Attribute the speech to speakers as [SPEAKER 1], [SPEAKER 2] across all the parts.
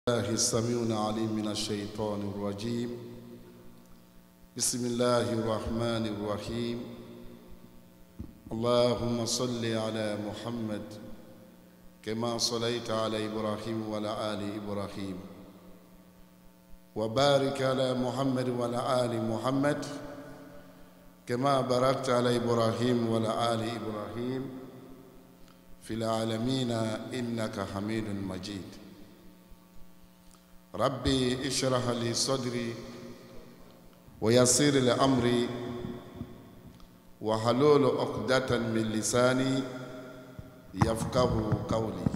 [SPEAKER 1] الله السميع العليم من الشيطان الرجيم. بسم الله الرحمن الرحيم. اللهم صل على محمد كما صليت على إبراهيم وعلى آل إبراهيم، وبارك على محمد وعلى آل محمد كما باركت على إبراهيم وعلى آل إبراهيم في العالمين إنك حميد مجيد. ربي اشرح لي صدري ويسر لي أمري وحلول عقدة من لساني يفقه قولي.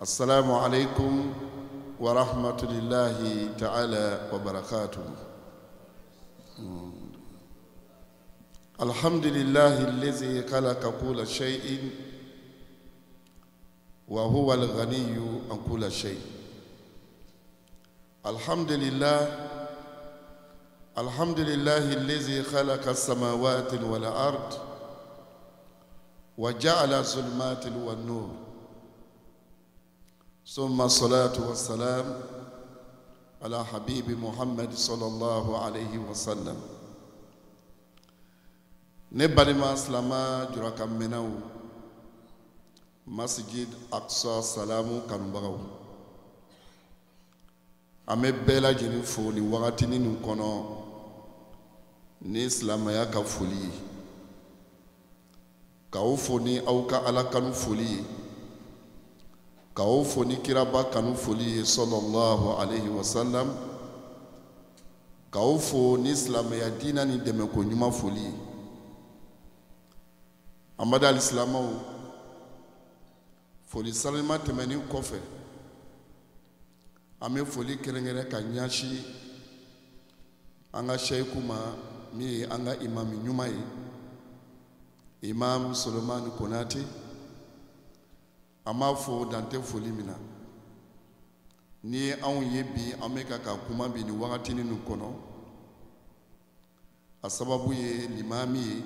[SPEAKER 1] السلام عليكم ورحمة الله تعالى وبركاته. الحمد لله الذي خلق كل شيء وهو الغني عن كل شيء. الحمد لله الذي خلق السماوات والأرض وجعل الظلمات والنور، ثم الصلاة والسلام على حبيب محمد صلى الله عليه وسلم. نبالي ما أسلما جراكا منو Masjid Aqsa Salamu Kanubagaw. Ame bela jeni fo ni wakati ni kono ni islamaya ka foli ka o fo ni aw ka ala kanu foli ka o fo ni kiraba kanu foli sallallahu alayhi wa sallam ka o fo ni islamaya dina ni deme ko nyuma foli amada al-islamaw foli salima tɛmɛni kɔfɛ an bɛ foli kɛrɛnkɛrɛn ka ɲɛsin an ka seyiku ma min ye an ka imami ɲuman ye, imam Solomani Konate. an b'a fɔ dantɛ foli min na ni ye anw ye bi an bɛ ka kuma bi ni wagati ninnu kɔnɔ. A sababu ye limami ye,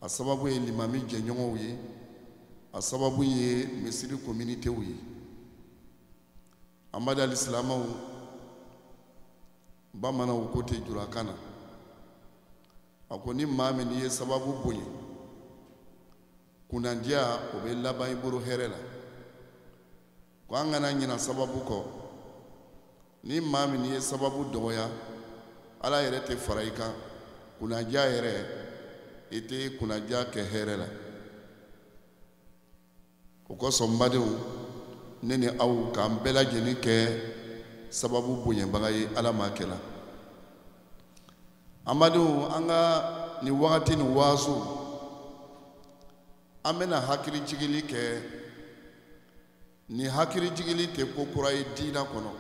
[SPEAKER 1] a sababu ye limami jɛɲɔgɔnw ye, a sababu ye misiri communauté ye. Amadu al-Islamaw bamananw ko tɛ jura kan na. A ko ni maa min ye sababu bonya kunnadiya o bɛ laban i bolo hɛrɛ la. Ko an kana ɲina sababu kɔ. Ni maa min ye sababu dɔgɔya Ala yɛrɛ tɛ fara i kan. Kunnadiya yɛrɛ i tɛ kunnadiya kɛ hɛrɛ la. O kosɔn n badenw ne ni aw k'an bɛɛ lajɛlen kɛ sababu bonyabaga ye Ala m'a kɛla. An badenw an ka ni wagati ni waaso an bɛna hakilijigili kɛ. Ni hakilijigili tɛ ko kura ye diina kɔnɔ.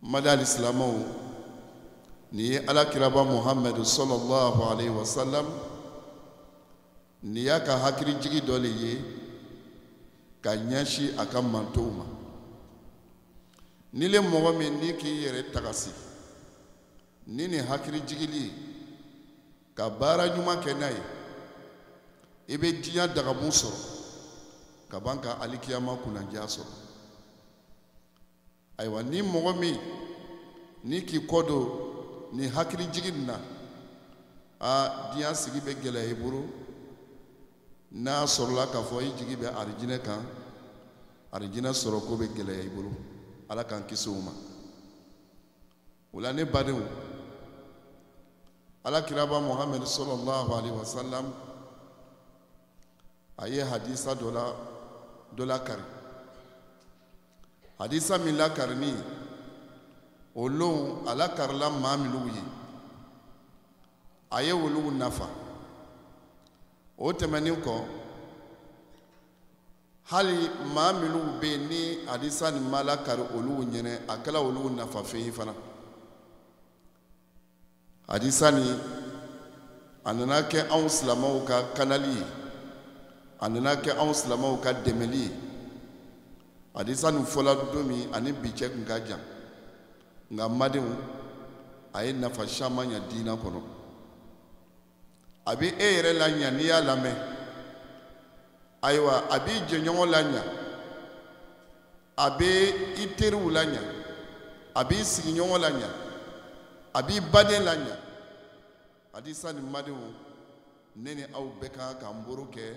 [SPEAKER 1] Amadu al-Islamaw ni ye Alakiraba Muhammad sallallahu alayhi wa sallam ni y'a ka hakilijigi dɔ le ye ka ɲɛsin a ka mantow ma. Ni le mɔgɔ min ni k'i yɛrɛ tagasi ni nin hakilijigili ka baara ɲuman kɛ n'a ye i bɛ diɲɛ dagamu sɔrɔ ka ban ka alikiyama kunnadiya sɔrɔ. Ayiwa ni mɔgɔ min ni k'i kɔ don ni hakilijigi nin na diɲɛ sigi bɛ gɛlɛya i bolo. N'a sɔrɔla k'a fɔ i jigi bɛ arijinɛ kan, arijinɛ sɔrɔ ko bɛ gɛlɛya i bolo. Ala k'an kisi o ma. O la ne badenw, Alakiraba Muhammad sallallahu alayhi wa sallam a ye hadisa dɔ lakari. Hadisa min lakarini o lon a lakarila maa minnu ye a ye olu nafa. O tɛmɛnen kɔ hali maa minnu bɛ yen ni hadisa nin ma lakari olu ɲɛnɛ a kɛla olu nafa fɛn ye fana. Hadisa nin a nana kɛ anw silamɛw ka kanali ye, a nana kɛ anw silamɛw ka dɛmɛli ye. Hadisa nin fɔla don min ani bi cɛ tun ka jan nka madenw a ye nafa caman ɲɛ diina kɔnɔ. A bɛ e yɛrɛ la ɲa n'i y'a lamɛn ayiwa a b'i jɛɲɔgɔn laɲa a bɛ i teriw laɲa a b'i sigiɲɔgɔn laɲa a b'i baden laɲa hadisa nin madenw ne ni aw bɛɛ kan k'an baro kɛ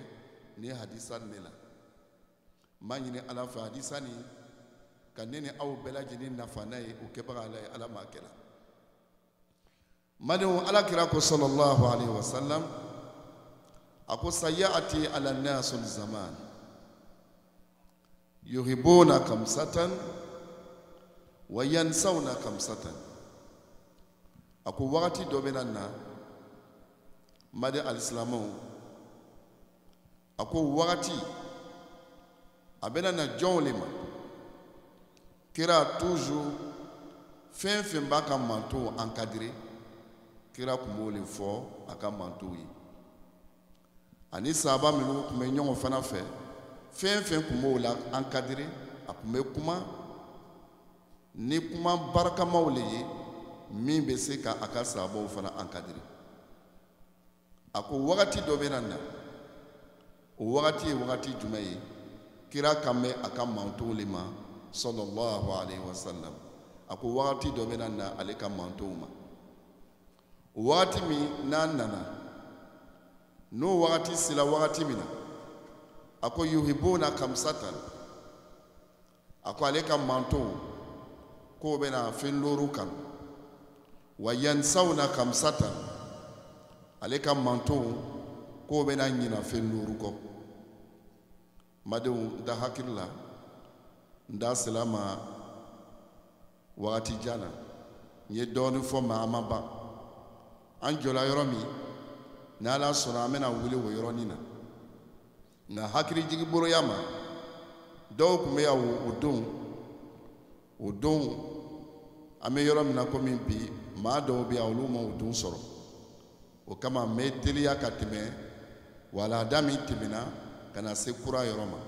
[SPEAKER 1] ni hadisa nin de la n b'a ɲini ala fɛ hadisa nin ka ne ni aw bɛɛ lajɛlen nafa n'a ye o kɛbaga ala ye ala m'a kɛla madenw alakira ko sallallahu alaihi wasallam a ko sayati ala nasul zaman yuhibuna kamsatan wa yansawna kamsatan a ko wagati dɔ bɛ na madi alisilamɛw a ko wagati a bɛ na jɔnw le ma kira toujours fɛn fɛn b'a ka mantow encadré kira tun b'o le fɔ a ka mantow ye ani sahaba minnu tun bɛ ɲɔgɔn fana fɛ fɛn fɛn tun b'o la encadré a tun bɛ kuma ni kuma barakamaw le ye min bɛ se ka a ka sahabaw fana encadré a ko wagati dɔ bɛ na o wagati ye wagati jumɛn ye kira kan bɛ a ka mantow le ma sallallahu alaihi wasallam a ko wagati dɔ bɛ na ale ka mantow ma o wagati min n'a nana n'o wagati sera wagati min na a ko yuhibuna kamsatan a ko ale ka mantow k'o bɛna fɛn looru kan wa yansawna kamsatan ale ka mantow k'o bɛna ɲina fɛn looru kɔ madenw n da hakili la n da sela ma wagati jan na n ye dɔɔnin fɔ ma a ma ban an jɔla yɔrɔ min n'ala sɔnna an bɛna wuli o yɔrɔnin na nka hakilijigiboroya ma dɔw tun bɛ yan o don an bɛ yɔrɔ min na komi bi maa dɔw bɛ yan olu ma o don sɔrɔ o kama n bɛ teliya ka tɛmɛ walada min tɛmɛna ka na se kura yɔrɔ ma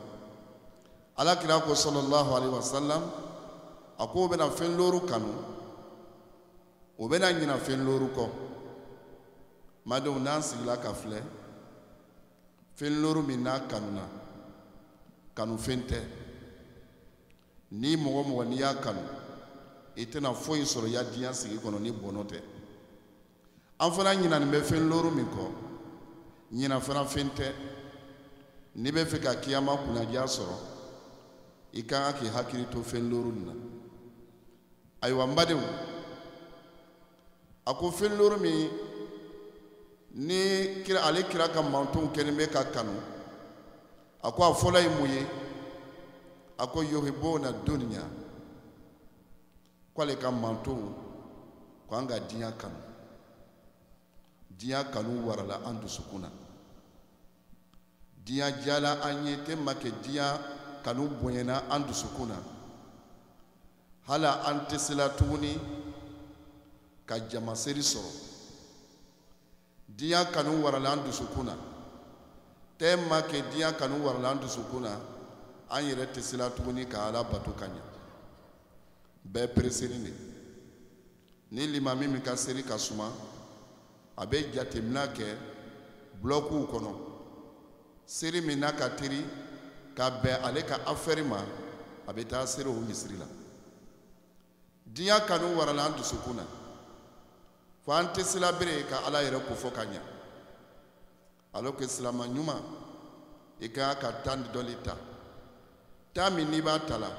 [SPEAKER 1] alakira ko sallallahu alaihi wasallam a ko o bɛna fɛn looru kanu o bɛna ɲina fɛn looru kɔ madenw n'an sigila ka filɛ fɛn looru min n'a kanuna kanu fɛn tɛ ni mɔgɔ mɔgɔ n'i y'a kanu i tɛna foyi sɔrɔ i ya diɲɛ sigi kɔnɔ ni bɔnɔ tɛ an fana ɲinanin bɛ fɛn looru min kɔ ɲina fana fɛn tɛ n'i bɛ fɛ ka kiyama kunnadiya sɔrɔ i kan ka k'i hakili to fɛn looru nin na ayiwa n badenw a ko fɛn looru min ni ale kira ka mantonw kɛlen bɛ ka kanu a ko a fɔlɔ ye mun ye a ko yuhibuna dunya k'ale ka mantonw ko an ka diɲɛ kanu diɲɛ kanu warala an dusukun na diɲɛ diyala an ye tellement que diɲɛ kanu bonyana an dusukun na hala an tɛ se la tuguni ka jamaseri sɔrɔ diɲɛ kanu warala an dusukun na tellement que diɲɛ kanu warala an dusukun na an yɛrɛ tɛ se la tuguni ka ala bato ka ɲɛ bɛɛ pereseli de ni limami min ka seri ka suma a bɛ jateminɛ kɛ blokiw kɔnɔ seri min n'a ka teri ka bɛn ale ka affaire ma a bɛ taa seri o misiri la diɲɛ kanu warala an dusukun na fo an tɛ sela bere ka ala yɛrɛ kofɔ ka ɲɛ alors que silama ɲuman i ka ka tan dɔ le ta tan min n'i b'a ta la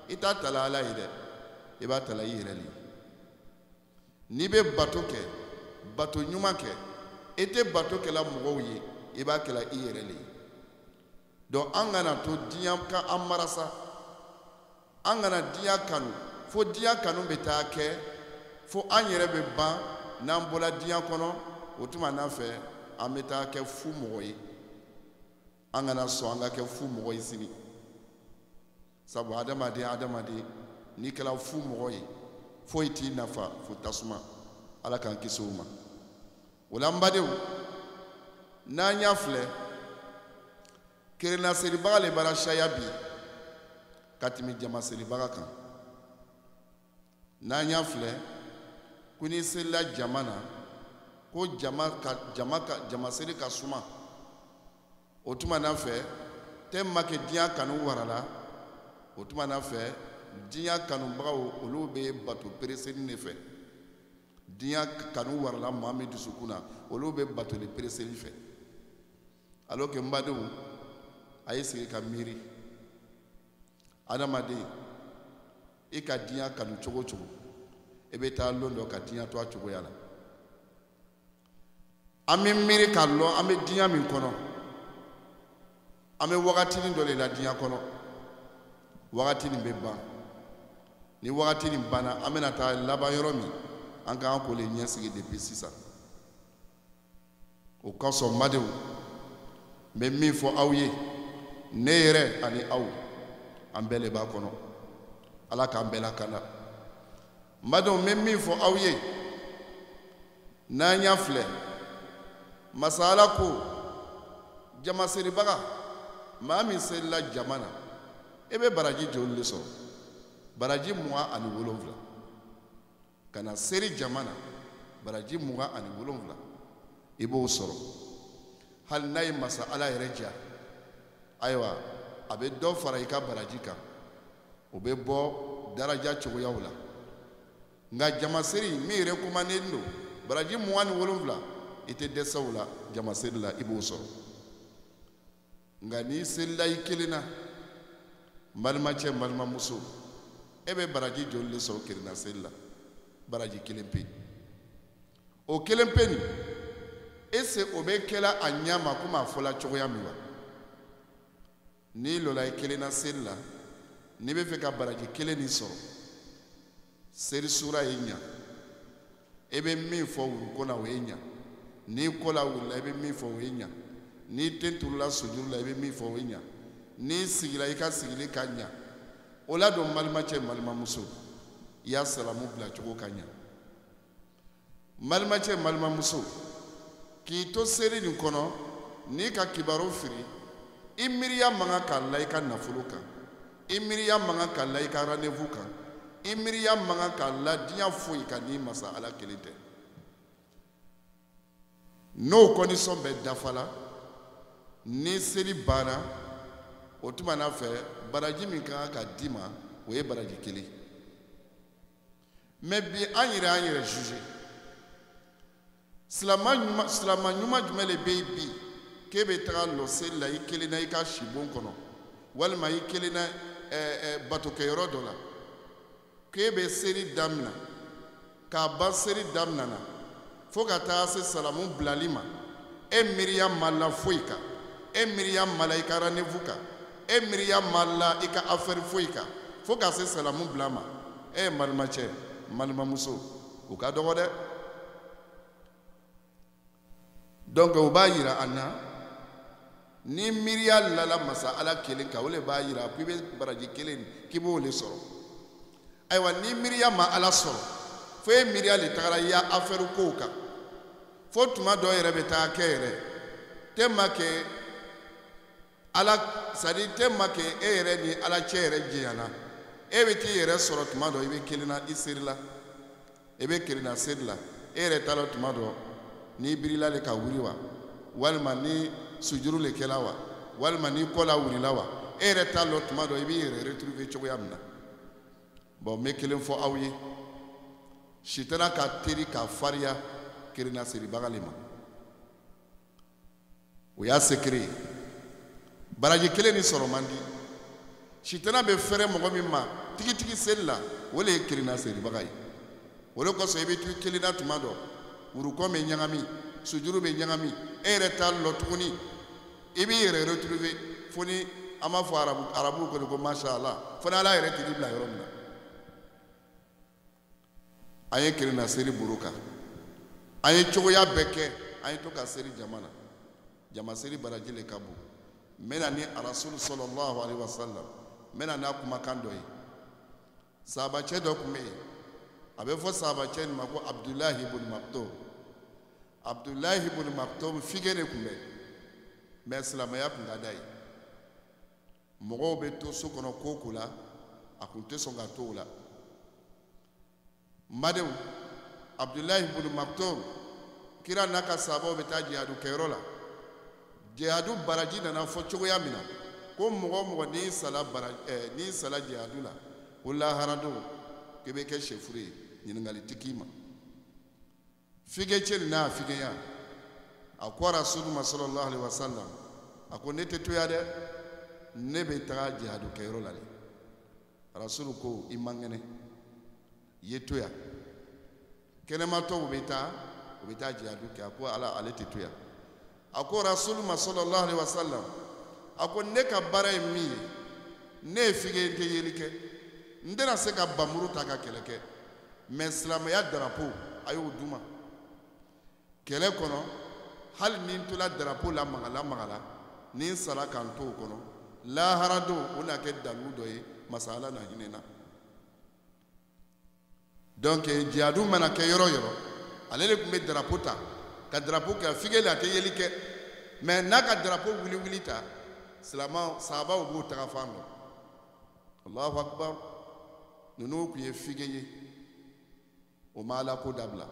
[SPEAKER 1] i t'a ta la ala ye dɛ i b'a ta la i yɛrɛ le n'i bɛ bato kɛ bato ɲuman kɛ i tɛ bato kɛla mɔgɔw ye i b'a kɛla i yɛrɛ le ye donc an kana to diɲɛ ka an marasa an kana diɲɛ kanu fo diɲɛ kanu bɛ taa kɛ fo an yɛrɛ bɛ ban n'an bɔra diɲɛ kɔnɔ o tuma n'a fɛ an bɛ taa kɛ fu mɔgɔ ye an kana sɔn an ka kɛ fu mɔgɔ ye sini sabu adamaden n'i kɛra fu mɔgɔ ye foyi t'i nafa fo tasuma ala k'an kisi o ma o la n badenw n'an y'a filɛ kerenaseribaga le bara sariya bi ka tɛmɛ jamaseribaga kan n'an y'a filɛ ko n'i serila jama na ko jamaseri ka suma o tuma n'a fɛ tellement que diɲɛ kanu warala o tuma na fɛ diɲɛ kanubagaw olu bɛ bato pereseli de fɛ diɲɛ kanu warala maa min dusukun na olu bɛ batoli pereseli fɛ alors que n badenw a ye sigi ka miiri adamaden i ka diɲɛ kanu cogo o cogo i bɛ taa lon dɔ ka diɲɛ to a cogoya la an bɛ miiri k'a lɔn an bɛ diɲɛ min kɔnɔ an bɛ wagatinin dɔ de la diɲɛ kɔnɔ wagati nin bɛ ban ni wagati nin banna an bɛna taa laban yɔrɔ min an k'an ko le ɲɛsigi depuis sisan o kosɔn n badenw n bɛ min fɔ aw ye ne yɛrɛ ani aw an bɛɛ de b'a kɔnɔ ala k'an bɛɛ lakanda n badenw n bɛ min fɔ aw ye n'an y'a filɛ masa ala ko jamaseribaga maa min selila jama na e bɛ baraji joli de sɔrɔ baraji 27 ka na seri jama na baraji 27 i b'o sɔrɔ hali n'a ye masa ala yɛrɛ diya ayiwa a bɛ dɔ fara i ka baraji kan o bɛ bɔ daraja cogoyaw la nka jamaseri min yɛrɛ commandé don baraji 27 i tɛ dɛsɛ o la jamaseri la i b'o sɔrɔ nka n'i selila i kelen na n balimacɛ n balimamuso e bɛ baraji joli de sɔrɔ kirina seli la baraji kelen pe o kelen pe nin est-ce que o bɛ kɛla a ɲɛ ma komi a fɔla cogoya min wa n'i lɔla i kelen na seli la n'i bɛ fɛ ka baraji kelen nin sɔrɔ seli sura ye ɲa e bɛ min fɔ wuruko la o ye ɲa n'i kɔ la wulila i bɛ min fɔ o ye ɲa n'i ten turula sujuru la i bɛ min fɔ o ye ɲa n'i sigira i ka sigili ka ɲa o la don balimacɛ balimamuso i y'a salamu bila cogo ka ɲa balimacɛ balimamuso k'i to seli nin kɔnɔ n'i ka kibaru firi i miiriya man kan k'a la i ka nafolo kan i miiriya man kan k'a la i ka rendez-vous kan i miiriya man kan k'a la diɲɛ foyi kan n'i masa ala kelen tɛ n'o condition bɛɛ dafala ni seli banna o tuma na fɛ baraji min kan ka d'i ma o ye baraji kelen mais bi an yɛrɛ juger silama ɲuman jumɛn de bɛ yen bi k'e bɛ taga lɔ seli la i kelen na i ka sibon kɔnɔ walima i kelen na batokɛyɔrɔ dɔ la k'e bɛ seli daminɛ k'a ban seli daminɛ na fo ka taa se salamu bilali ma e miiriya ma la foyi kan e miiriya ma la i ka rendez-vous kan e miiriya ma la i ka affaire foyi kan fo ka se salamu bila ma e ye balimacɛ balimamuso o ka dɔgɔ dɛ donc o b'a yira an na ni miiriya lala masa ala kelen kan o de b'a yira ko i bɛ baraji kelen k'i b'o de sɔrɔ ayiwa ni miiriya ma ala sɔrɔ fo e miiriya de tagara i y'a affaire kow kan fo tuma dɔ yɛrɛ bɛ taa kɛ yɛrɛ tellement que ala c'est à dire tellement que e yɛrɛ ni ala cɛ yɛrɛ jɛnyana e bɛ t'i yɛrɛ sɔrɔ tuma dɔ i bɛ kelen na i seri la i bɛ kirina seri la e yɛrɛ t'a dɔn tuma dɔ n'i birila de ka wuli wa walima ni sujuru le kɛla wa walima ni kɔ la wulila wa e yɛrɛ t'a dɔn tuma dɔ i b'i yɛrɛ retrouver cogoya min na bon n bɛ kelen fɔ aw ye sitana ka teri ka fariya kirina seribaga le ma o y'a secret ye baraji kelen ni sɔrɔ man di sitana bɛ fɛrɛ mɔgɔ min ma tigitigi seli la o de ye kirina seribaga ye o de kosɔn i bɛ to kelen na tuma dɔ wurukɔ bɛ ɲagami sujuru bɛ ɲagami e yɛrɛ t'a lɔ tuguni i b'i yɛrɛ retrouver fo ni an b'a fɔ arabuw kɔni ko masha Allah fo ni ala yɛrɛ tigi bila yɔrɔ min na an ye kirina seri buru kan an ye cogoya bɛɛ kɛ an ye to ka seri jama na jama seri baraji le ka bon n bɛna ni rasulu sallallahu alaihi wasallam n bɛna n'a kumakan dɔ ye sahabacɛ dɔ tun bɛ yen a bɛ fɔ sahabacɛ nin ma ko abdulahi ibn maktoum abdulahi ibn maktoum fige de tun bɛ mais silamɛya tun ka d'a ye mɔgɔw bɛ to so kɔnɔ ko o ko la a tun tɛ sɔn ka to o la n badenw abdulahi ibn maktoum kira n'a ka sahabaw bɛ taa jihadu kɛyɔrɔ la jihadu baraji nana fɔ cogoya min na ko mɔgɔ n'i sala jihadu la ko lahara don k'i bɛ kɛ sɛfuru ye ɲininkali tɛ k'i ma fige cɛli n'a figeya a ko rasulullah sallallahu alaihi wasallam a ko ne tɛ to yan dɛ ne bɛ taga jihadu kɛyɔrɔ la dɛ rasul ko i man kɛnɛ i ye to yan kɛnɛmatɔw bɛ taa jihadu kɛ a ko ale tɛ to yan a ko rasulullah sallallahu alaihi wasallam a ko ne ka baara ye min ye ne ye fige tɛ yeli kɛ n tɛna se ka bamuru ta ka kɛlɛ kɛ mais silamɛya drapeau a y'o d'u ma kɛlɛ kɔnɔ hali ni n tola drapeau la magala ni n sara kan to o kɔnɔ lahara don o na kɛ dalu dɔ ye masa Ala na hinɛ na donc jihadu mana kɛ yɔrɔ yɔrɔ ale de tun bɛ drapeau ta ka drapeau kɛ fige la a tɛ yeli kɛ mais n'a ka drapeau wili ta sahabaw b'o taga fan dɔn Allahu akbar ninnu tun ye fige ye o ma Ala ko dabila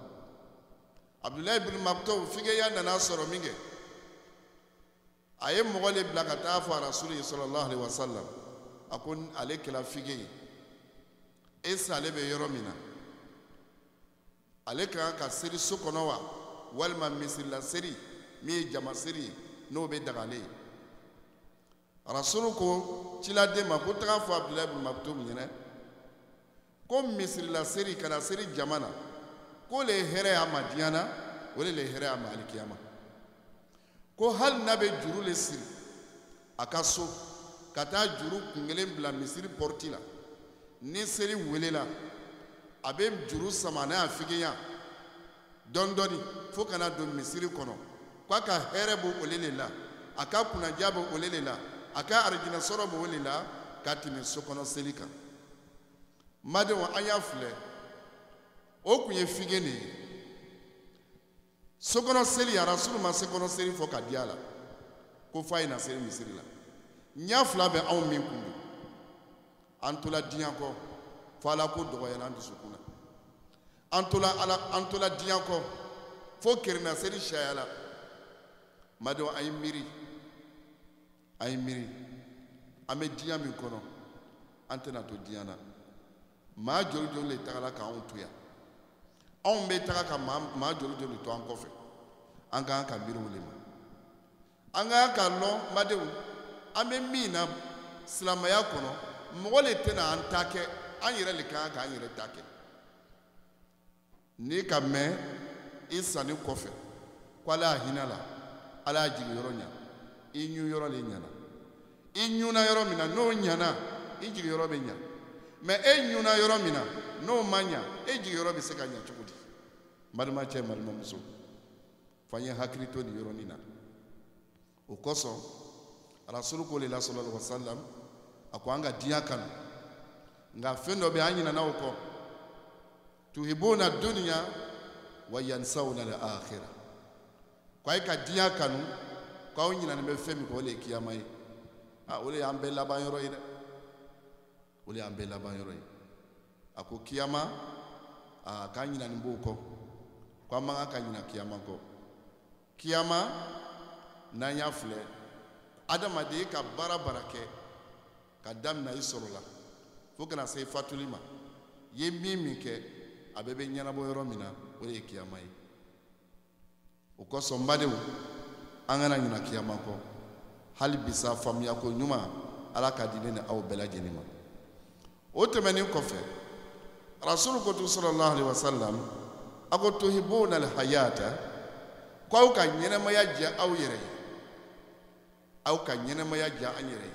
[SPEAKER 1] Abdullah ibn Maktoum figeya nana sɔrɔ min kɛ a ye mɔgɔ le bila ka taa fɔ Rasulullah sallallahu alaihi wasallam a ko ale kɛla fige ye est-ce ale bɛ yɔrɔ min na ale kan ka seri so kɔnɔ wa walima misirila seri min ye jama seri ye n'o bɛ dagale ye Rasul ko ciladen ma ko taga fɔ Abdullah ibn Maktoum ɲɛna ko misirila seri kana seri jama na ko le hɛrɛ y'a ma diɲɛ na o le hɛrɛ y'a ma alikiyama ko hali n'a bɛ juru le siri a ka so ka taa juru kun kelen bila misiri porti la ni seri welela a bɛ juru sama n'a figeya dɔɔni fo kana don misiri kɔnɔ k'a ka hɛrɛ b'o o le la a ka kunnaja b'o o le la a ka arijinɛ sɔrɔ b'o le la ka tɛmɛ so kɔnɔ seli kan madenw an y'a filɛ o kun ye fige de ye sokɔnɔ seli Rasul ma sokɔnɔ seli fɔ ka di a la ko f'a ye na seli misiri la ɲa fila bɛ anw min kun don an tola diɲɛ kɔ fo Ala ko dɔgɔyara an dusukun na an tola diɲɛ kɔ fo kerena seli sayala madenw an ye miiri an bɛ diɲɛ min kɔnɔ an tɛna to diɲɛ na maa joli le tagala k'anw to yan anw bɛ taga ka maa joli to an kɔfɛ an ka kan ka miiri o le ma an ka kan lɔn madenw an bɛ min na silamɛya kɔnɔ mɔgɔ le tɛna an ta kɛ an yɛrɛ le kan k'an yɛrɛ ta kɛ ni ka mɛn i sanni kɔfɛ ko Ala y'a hinɛ la Ala y'a jigin yɔrɔ ɲa i ɲu yɔrɔ le ɲana i ɲuna yɔrɔ min na n'o ɲana i jigin yɔrɔ bɛ ɲa mais e ɲuna yɔrɔ min na n'o ma ɲa e jigin yɔrɔ bɛ se ka ɲa cogo di balimacɛ balimamuso f'an ye hakili to nin yɔrɔnin na o kosɔn Rasul ko le la sallallahu alaihi wasallam a ko an ka diɲɛ kanu nka fɛn dɔ bɛ an ɲinɛna o kɔ tuhibuna dunya wa yansawna al-akhirah ko a ye ka diɲɛ kanu k'aw ɲinɛnen bɛ fɛn min kɔ o le ye kiyama ye o le y'an bɛɛ laban yɔrɔ ye dɛ o le y'an bɛɛ laban yɔrɔ ye a ko kiyama k'an ɲinɛnen b'o kɔ ko an man kan ka ɲinɛ kiyama kɔ kiyama n'an y'a filɛ adamaden ka baara kɛ ka daminɛ i sɔrɔ la fo kana se fatuli ma i ye min kɛ a bɛɛ bɛ ɲɛnabɔ yɔrɔ min na o de ye kiyama ye o kosɔn n badenw an kana ɲinɛ kiyama kɔ hali bisa faamuya ko ɲuman Ala ka di ne ni aw bɛɛ lajɛlen ma o tɛmɛnen kɔfɛ Rasul ko sallallahu alaihi wasallam a ko tuhibuna al-hayata ko aw ka ɲɛnamaya diya aw yɛrɛ ye aw ka ɲɛnamaya diya an yɛrɛ ye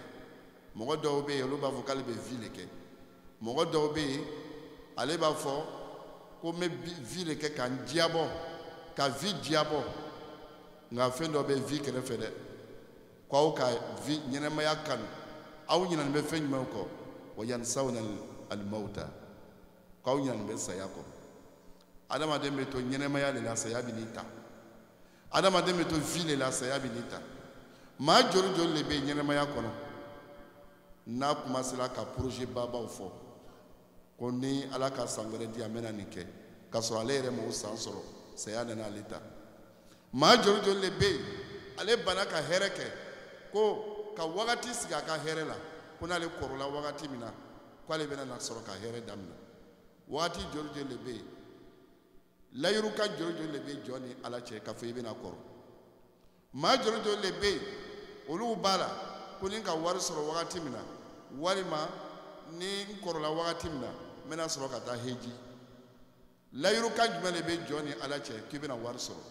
[SPEAKER 1] mɔgɔ dɔw bɛ yen olu b'a fɔ k'ale bɛ vie le kɛ mɔgɔ dɔw bɛ yen ale b'a fɔ ko n bɛ vie le kɛ ka n diyabɔ ka vie diyabɔ nka fɛn dɔ bɛ vie kɛrɛfɛ dɛ ko aw ka vie ɲɛnamaya kanu aw ɲinɛnen bɛ fɛn jumɛnw kɔ wa yansawna al-mauta ko aw ɲinɛnen bɛ saya kɔ adamaden bɛ to ɲɛnamaya de la saya bɛ n'i ta adamaden bɛ to vie de la saya bɛ n'i ta maa joli le bɛ ɲɛnamaya kɔnɔ n'a commencera ka projet babaw fɔ ko ni Ala ka san wɛrɛ di a bɛna nin kɛ k'a sɔrɔ ale yɛrɛ m'o san sɔrɔ saya nana ale ta maa joli le bɛ yen ale bana ka hɛrɛ kɛ ko ka wagati sigi a ka hɛrɛ la ko n'ale kɔrɔla wagati min na k'ale bɛna na sɔrɔ ka hɛrɛ daminɛ wagati joli joli de bɛ yen layiruka joli joli de bɛ jɔ ni ala cɛ k'a fɔ i bɛna kɔrɔ maa joli joli de bɛ yen olu b'a la ko ni ka wari sɔrɔ wagati min na walima ni n kɔrɔla wagati min na n bɛna sɔrɔ ka taa heji layiruka jumɛn de bɛ jɔ ni ala cɛ k'i bɛna wari sɔrɔ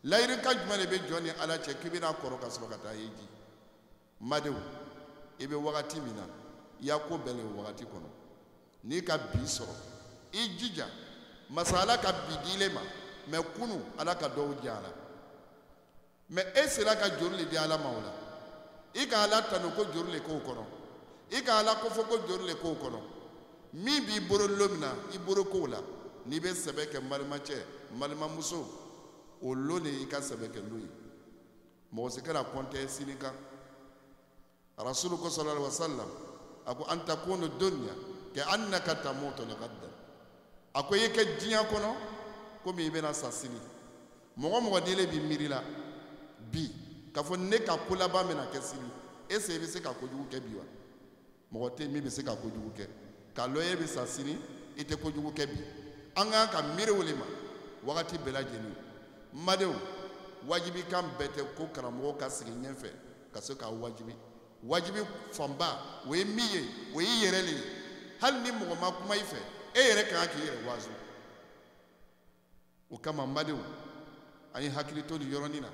[SPEAKER 1] layiruka jumɛn de bɛ jɔ ni ala cɛ k'i bɛna kɔrɔ ka sɔrɔ ka taa heji madenw i bɛ wagati min na i y'a ko bɛɛ le wagati kɔnɔ n'i ka bi sɔrɔ i jija masa ala ka bi dile ma mɛ kunu ala ka dɔw di a la mɛ e sera ka joli le di ala ma o la i ka ala tanu ko joli le k'o kɔnɔ i ka ala kofɔ ko joli le k'o kɔnɔ min b'i bolo lo min na i bolo k'o la n'i bɛ sɛbɛ kɛ n balimacɛ n balimamuso o lo de y'i ka sɛbɛ kɛ lo ye mɔgɔ si kana kɔntɛ sini kan rasulu ko sallallahu alaihi wasallam a ko an takunu dunya kɛ annaka tamutu lagadan a ko i ye kɛ diɲɛ kɔnɔ komi i bɛna sa sini mɔgɔ mɔgɔ dile b'i miiri la bi k'a fɔ ne ka ko laban bɛna kɛ sini est-ce que i bɛ se ka kojugu kɛ bi wa mɔgɔ tɛ min bɛ se ka kojugu kɛ k'a lɔ e bɛ sa sini i tɛ kojugu kɛ bi an kan ka miiri o de ma wagati bɛɛ lajɛlen madenw wajibi kan bɛɛ tɛ ko karamɔgɔ ka sigi ɲɛfɛ ka se k'a wajibi wajibi fanba o ye min ye o y'i yɛrɛ de ye hali ni mɔgɔ ma kuma i fɛ e yɛrɛ kan k'i yɛrɛ waaso o kama madenw an ye hakili to nin yɔrɔnin na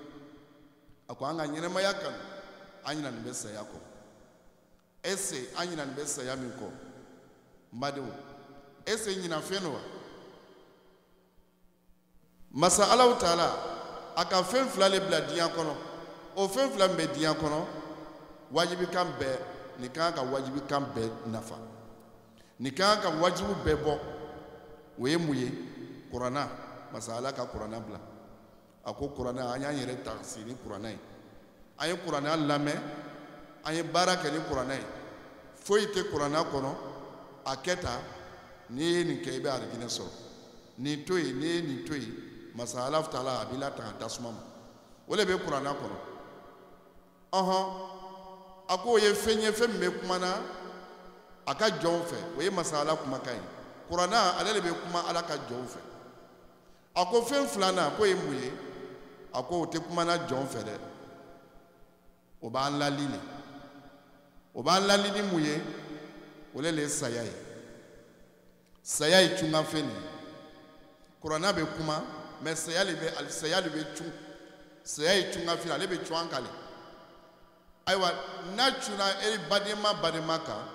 [SPEAKER 1] a ko an ka ɲɛnɛmaya kanu an ɲinɛ nin bɛ saya kɔ est-ce que an ɲinɛ nin bɛ saya min kɔ madenw est-ce que ɲinɛ fɛn don wa masa alaw taala a ka fɛn fila le bila diɲɛ kɔnɔ o fɛn fila min bɛ diɲɛ kɔnɔ wajibi kan bɛɛ nin kan ka wajibi kan bɛɛ nafa nin kan ka wajibi bɛɛ bɔ o ye mun ye kuranna masa ala ka kuranna bila a ko kuranna an y'an yɛrɛ takisi ni kuranna ye an ye kuranna lamɛn an ye baara kɛ ni kuranna ye foyi tɛ kuranna kɔnɔ a kɛ tan n'i ye nin kɛ i bɛ alijinɛ sɔrɔ nin to yen n'i ye nin to yen masa ala taala a b'i latanga tasuma ma o de bɛ kuranna kɔnɔ a ko o ye fɛn ye fɛn min bɛ kuma na a ka jɔnw fɛ o ye masa ala kumakan ye kuranna ale de bɛ kuma ala ka jɔnw fɛ a ko fɛn filanan k'o ye mun ye a ko o tɛ kuma na jɔnw fɛ dɛ o b'an lali le o b'an lali ni mun ye o le ye saya ye saya ye cunganfɛn de ye kuranna bɛ kuma mɛ saya de bɛ cun saya ye cunganfɛn ale bɛ cun an kan le ayiwa n'a cunna e badenma kan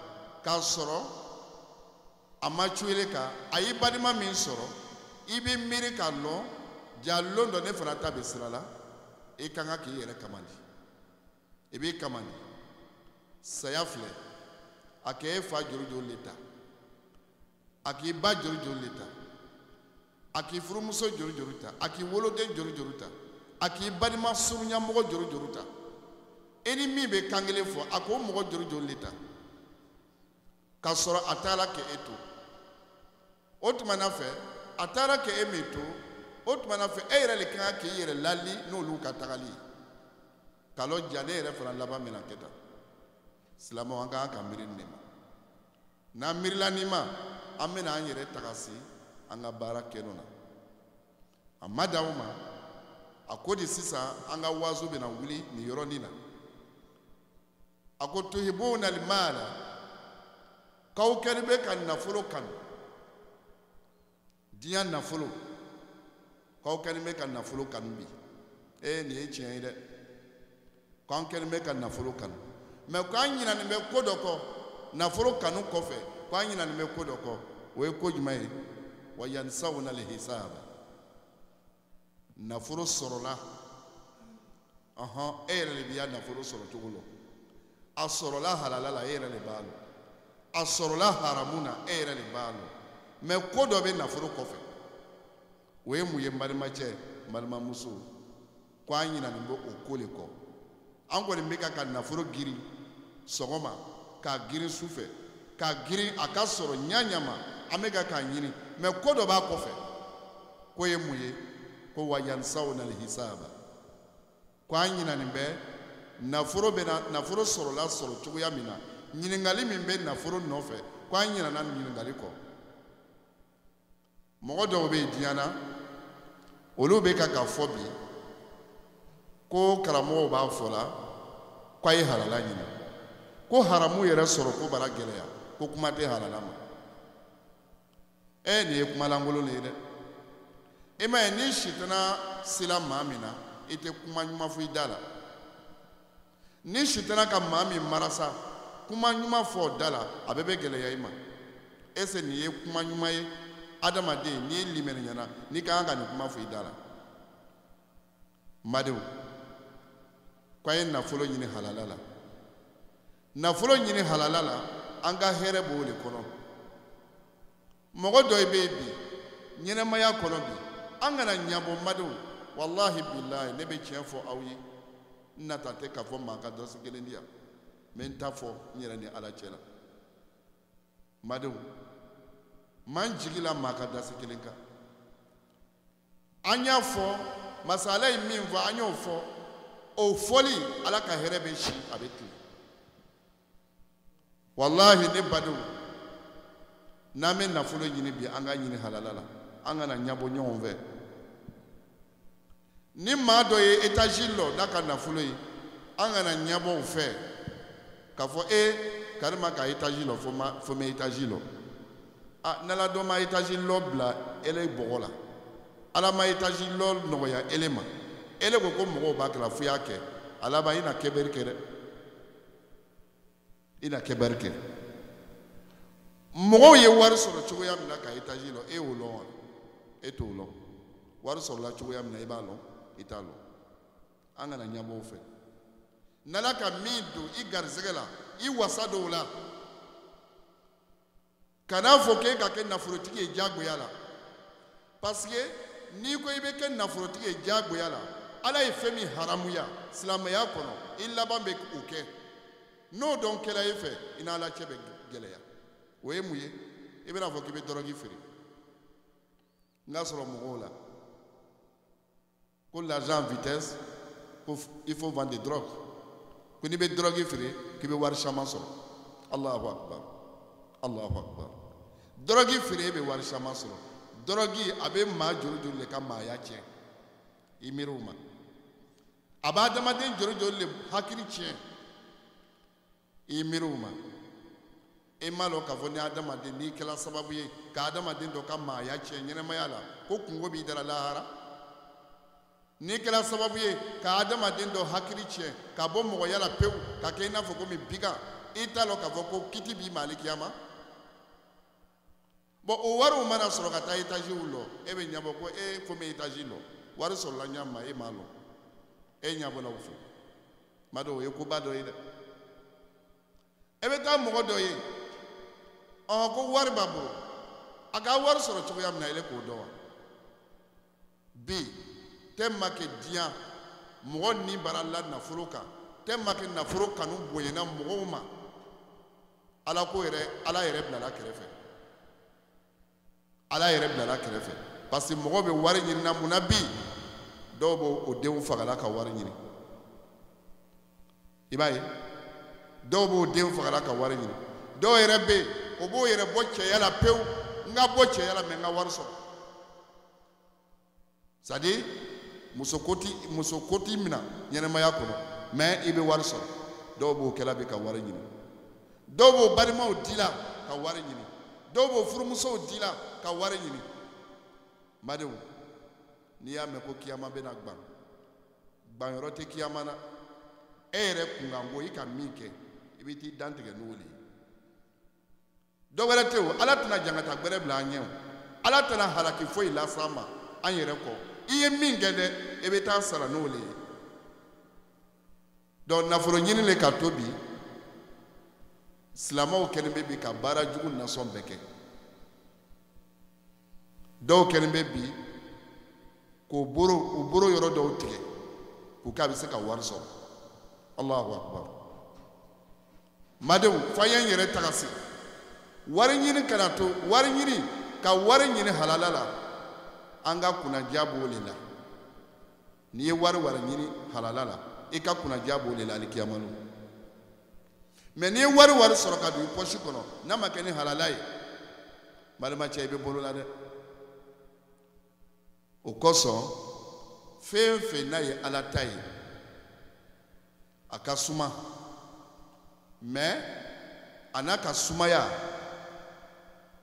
[SPEAKER 1] k'a sɔrɔ a ma cun e kan a y'i badenma min sɔrɔ i bɛ miiri k'a lɔn ja lon dɔ ne fana ta bɛ sira la i ka kan k'i yɛrɛ kamandi i b'i kamandi saya filɛ a kɛ e fa joli joli le ta a k'i ba joli joli le ta a k'i furumuso joli joli ta a k'i woloden joli joli ta a k'i badenma surunyamɔgɔ joli joli ta e ni min bɛ kan kelen fɔ a ko o mɔgɔ joli joli le ta k'a sɔrɔ a taara kɛ e to o tuma na fɛ a taara kɛ e min to o tuma na fɛ e yɛrɛ de kan k'i yɛrɛ lali n'olu ka tagali ye k'a lɔ ja ne yɛrɛ fana laban bɛna kɛ tan silamɛw an ka kan ka miiri nin de ma n'an miirila nin ma an bɛna an yɛrɛ tagasi an ka baara kɛnɛ na a ma dan o ma a ko de sisan an ka waaso bɛna wuli nin yɔrɔnin na a ko tuhibuna al-mala k'aw kɛlen bɛ ka nafolo kanu diɲɛ nafolo k'aw kɛlen bɛ ka nafolo kanu bi nin ye tiɲɛ ye dɛ k'an kɛlen bɛ ka nafolo kanu mɛ k'an ɲinɛnen bɛ ko dɔ kɔ nafolo kanu kɔfɛ k'an ɲinɛnen bɛ ko dɔ kɔ o ye ko jumɛn ye wa yansawna al-hisaba nafolo sɔrɔla e yɛrɛ de b'i ya nafolo sɔrɔ cogo lɔ a sɔrɔla halala la e yɛrɛ de b'a lɔ a sɔrɔla haramu na e yɛrɛ de b'a lɔ mɛ ko dɔ bɛ nafolo kɔfɛ o ye mun ye n balimacɛ n balimamuso ko an ɲinɛnen bɛ o ko de kɔ an kɔni bɛ ka nafolo girin sɔgɔma k'a girin sufɛ k'a girin a ka sɔrɔ ɲaɲama an bɛ k'a ɲini mɛ ko dɔ b'a kɔfɛ ko ye mun ye ko wa yansawna al-hisaba ko an ɲinɛnen bɛ nafolo bɛ na nafolo sɔrɔla sɔrɔ cogoya min na ɲininkali min bɛ nafolo nɔfɛ ko an ɲinɛna ɲininkali kɔ mɔgɔ dɔw bɛ yen diɲɛ na olu bɛ ka fɔ bi ko karamɔgɔw b'a fɔ la k'a ye halala ɲini ko haramu yɛrɛ sɔrɔ ko bara gɛlɛya ko kuma tɛ halala ma nin ye kuma lankolon de ye dɛ e ma ye ni sitana sila maa min na i tɛ kuma ɲuman fɔ i da la ni sitana ka maa min marasa kuma ɲuman fɔ da la a bɛɛ bɛ gɛlɛya i ma ese nin ye kuma ɲuman ye adamaden n'i ye limɛnni ɲɛna n'i ka kan ka nin kuma fɔ i da la madenw k'an ye nafolo ɲini halala la nafolo ɲini halala la an ka hɛrɛ b'o de kɔnɔ mɔgɔ dɔ bɛ yen bi ɲɛnɛmaya kɔnɔ bi an kana ɲabɔ madenw wallahi billahi ne bɛ tiɲɛ fɔ aw ye n nata tɛ k'a fɔ maa ka dɔsi kelen di yan mɛ n t'a fɔ n yɛrɛ ni ala cɛ la madenw man jigila maa ka dasi kelen kan an y'a fɔ masala ye min fɔ an y'o fɔ o fɔli ala ka hɛrɛ bɛ si a bɛ tilen wallahi ne badenw n'an bɛ nafolo ɲini bi an ka ɲini halala la an kana ɲabɔ ɲɔgɔn fɛ ni maa dɔ ye étage lɔ n'a ka nafolo ye an kana ɲabɔ o fɛ k'a fɔ karima ka étage lɔ fo mɛ étage lɔ n'ala dɔ ma étage lɔ bila ele bɔgɔ la ala ma étage lɔ nɔgɔya ele ma ele ko ko mɔgɔw b'a kɛra fo y'a kɛ a laban i na kɛbɛri kɛ dɛ i na kɛbɛri kɛ mɔgɔw ye wari sɔrɔ cogoya min na ka étage lɔ e y'o lɔn wa e t'o lɔn wari sɔrɔla cogoya min na i b'a lɔn i t'a lɔn an kana ɲabɔ o fɛ n'ala ka min don i garisɛgɛ la i wasa dɔw la kana fɔ k'e ka kɛ nafolotigi ye diyagoya la parce que n'i ko i bɛ kɛ nafolotigi ye diyagoya la ala ye fɛn min haramuya silamɛya kɔnɔ i laban bɛ o kɛ n'o dɔn kɛla e fɛ i n'ala cɛ bɛ gɛlɛya o ye mun ye i bɛna fɔ k'i bɛ dɔrɔgi feere n ka sɔrɔ mɔgɔw la ko l'argent en vitesse ko il faut vendre des drogues ko n'i bɛ dɔrɔgi feere k'i bɛ wari caman sɔrɔ Allahu akbar Allahu akbar dɔrɔgi feere e bɛ wari caman sɔrɔ dɔrɔgi a bɛ maa joli joli de ka maaya tiɲɛ i miiri o ma a b'a adamaden joli joli de hakili tiɲɛ i miiri o ma e m'a lɔn k'a fɔ ni adamaden n'i kɛla sababu ye ka adamaden dɔ ka maaya tiɲɛ ɲɛnɛmaya la ko kungo b'i dara lahara n'i kɛla sababu ye ka adamaden dɔ hakili tiɲɛ ka bɔ mɔgɔya la pewu ka kɛ i n'a fɔ komi bigan i t'a lɔn k'a fɔ ko kiti b'i ma alikiyama bon o wariw mana sɔrɔ ka taa étagew lɔ e bɛ ɲabɔ ko fo mɛ étage lɔ wari sɔrɔla ɲa ma e m'a lɔn e ɲabɔla o fɛ ma dɔ o ye koba dɔ ye dɛ e bɛ taa mɔgɔ dɔ ye ko wari b'a bolo a ka wari sɔrɔ cogoya min na ele k'o dɔn wa bi tellement que diɲɛ mɔgɔ ni bara la nafolo kan tellement que nafolo kanu bonyana mɔgɔw ma ala yɛrɛ bilala kɛrɛfɛ ala yɛrɛ bilala kɛrɛfɛ parce que mɔgɔ bɛ wari ɲini na mun na bi dɔw b'o denw fagala ka wari ɲini i b'a ye dɔw b'o denw fagala ka wari ɲini dɔw yɛrɛ bɛ yen o b'o yɛrɛ bɔ cɛya la pewu n ka bɔ cɛya la mɛ n ka wari sɔrɔ c'est à dire muso koti mina ɲɛnɛmaya kɔnɔ mɛ i bɛ wari sɔrɔ dɔw b'o kɛla bɛ ka wari ɲini dɔw b'o balimaw di la ka wari ɲini dɔw b'o furumusow di la ka wari ɲini madenw n'i y'a mɛn ko kiyama bɛna gban gbanyɔrɔ tɛ kiyama na e yɛrɛ kunkanko i ka min kɛ i bɛ t'i dan tigɛ n'o de ye dɔ wɛrɛ tɛ o ala tɛna jangata gbɛrɛ bila an ɲɛ o ala tɛna halaki foyi las'an ma an yɛrɛ kɔ i ye min kɛ dɛ e bɛ taa sara n'o de ye donc nafolo ɲini le ka to bi silamɛw kɛlen bɛ bi ka baara jugu nasɔn bɛɛ kɛ dɔw kɛlen bɛ bi k'u boro yɔrɔ dɔw tigɛ k'u k'a bɛ se ka wari sɔrɔ Allahu akbar madenw f'an y'an yɛrɛ taga se wari ɲini kana to wari ɲini ka wari ɲini halala la an ka kunnadiya b'o de la n'i ye wari ɲini halala la i ka kunnaja b'o de la alikiyama lo mais n'i ye wari sɔrɔ ka don i poche kɔnɔ n'a ma kɛ ni halala ye balimacɛ i bɛ bolo la dɛ o kosɔn fɛn o fɛn n'a ye ala ta ye a ka suma mais a n'a ka sumaya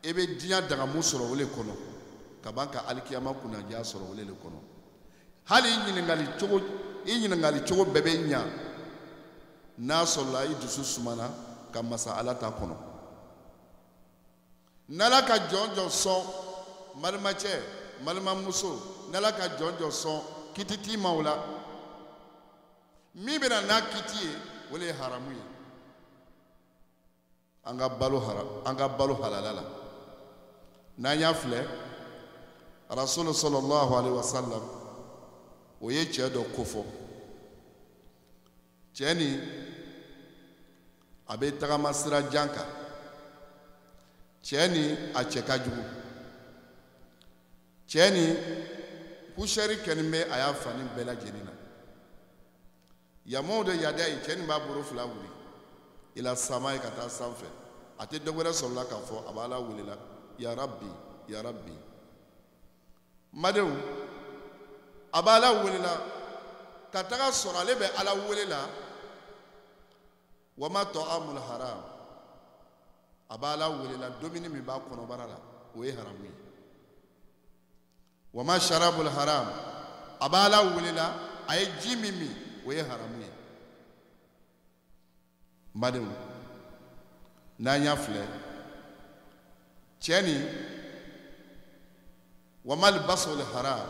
[SPEAKER 1] i bɛ diɲɛ dagamu sɔrɔ o le kɔnɔ ka ban ka alikiyama kunnaja sɔrɔ o le kɔnɔ hali i ɲininkali cogo bɛɛ bɛ ɲa n'a sɔrɔla i dusu sumana ka masa ala ta kɔnɔ n'ala ka jɔn sɔn balimacɛ balimamuso n'ala ka jɔn sɔn kiti t'i ma o la min bɛna n'a kiti ye o le ye haramu ye an ka balo halala la n'an y'a filɛ rasulu sallallahu alaihi wasallam o ye cɛ dɔ kofɔ cɛ ni a bɛ tagama sira jan kan cɛ ni a cɛ ka jugu cɛ ni pusɛri kɛlen bɛ a y'a fani bɛɛ lajɛlen na yamaw de yada ye cɛ ni b'a bolo fila wuli i la sama ye ka taa sanfɛ a tɛ dɔ wɛrɛ sɔrɔla k'a fɔ a b'a la wele la ya rabbi ya rabbi madenw a b'a la wele la ka taga sɔrɔ ale bɛ ala wele la wa ma ta'amul haram a b'a la wele la dumuni min b'a kɔnɔbara la o ye haramu ye wa ma sharabul haram a b'a la wele la a ye ji min min o ye haramu ye madenw n'an y'a filɛ cɛ ni wa mal basul haram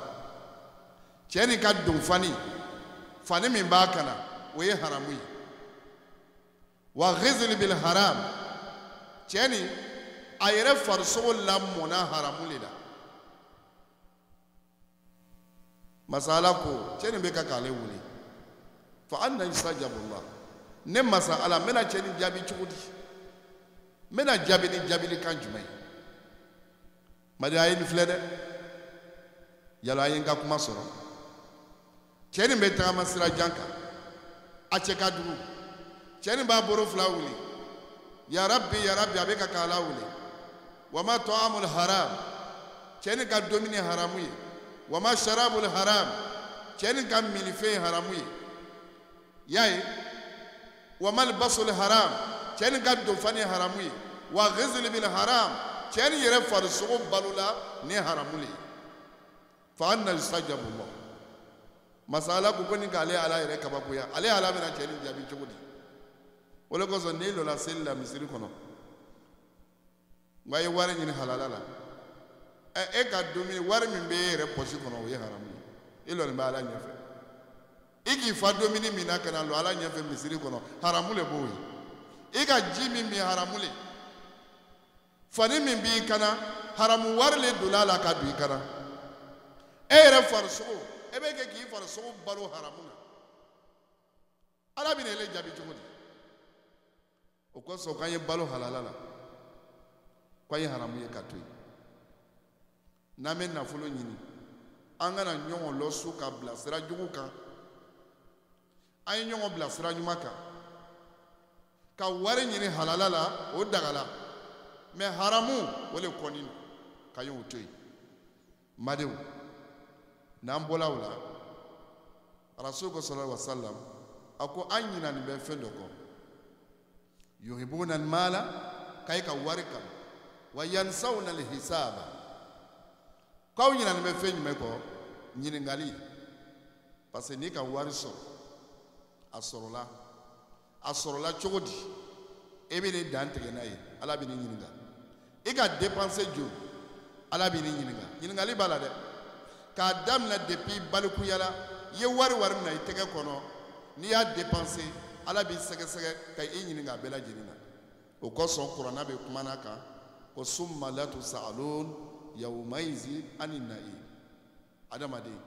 [SPEAKER 1] cɛ ni ka don fani min b'a kana o ye haramu ye wa ghizl bil haram cɛ ni a yɛrɛ farisogo lamɔna haramu le la masala ko cɛ ni bɛ ka k'ale wele fa anna yustajabu Allah ne masa ala mena cɛ ni jaabi cogo di mena jaabi ni jaabili kan jumɛn mari a ye nin filɛ dɛ yala a ye n ka kuma sɔrɔ cɛ nin bɛ tagama sira jan kan a cɛ ka dugu cɛ nin b'a bolo fila wuli ya rabbi a bɛ ka k'ala wuli wa ma ta'amul haram cɛ nin ka dumuni haramu ye wa ma sharabul haram cɛ nin ka minifɛn haramu ye y'a ye wa mal basul haram cɛ nin ka don fani haramu ye wa ghizl bil haram cɛ nin yɛrɛ farisogo balola ni haramu le fa anna yustajabu Allah masala ko ni k'ale ala yɛrɛ kabakoya ale ala bɛna cɛ nin jaabi cogo di o le kosɔn n'i lɔla seli la misiri kɔnɔ nka ye wari ɲini halala la e ka dumuni wari min bɛ e yɛrɛ pɔsi kɔnɔ o ye haramu ye e lɔni bɛ ala ɲɛfɛ i k'i fa dumuni min na ka na lɔ ala ɲɛfɛ misiri kɔnɔ haramu le b'o ye i ka ji min bɛ haramu le fani min b'i kana haramu wari le donna a la ka don i kana e yɛrɛ farisogo e bɛ kɛ k'i farisogo balo haramu na ala bɛna ele jaabi cogo di o kosɔn k'an ye balo halala la k'an ye haramu ye ka to yen n'an bɛ nafolo ɲini an kana ɲɔgɔn lɔso ka bila sira jugu kan an ye ɲɔgɔn bila sira ɲuman kan ka wari ɲini halala la o dagala mais haramu o le kɔni ka ye o to yen madenw n'an bɔla o la rasul ko sallallahu alaihi wasallam a ko an ɲina nin bɛ fɛn dɔ kɔ yuhibuna al-mala k'aye ka wari kanu wa yansawna al-hisaba k'aw ɲina nin bɛ fɛn jumɛn kɔ ɲininkali parce que n'i ka wari sɔrɔ a sɔrɔla cogo di e bɛ nin dan tigɛ n'a ye ala bɛ nin ɲininka i ka dépenser jo ala bɛ nin ɲininka ɲininkali b'a la dɛ k'a daminɛ depuis balikuyala i ye wari min na i tɛgɛ kɔnɔ n'i y'a dépenser ala b'i sɛgɛsɛgɛ ka i ɲininka a bɛɛ lajɛlen na o kosɔn kuranɛ bɛ kumana kan ko summa latus'alun yawmaizi ani na'im adamaden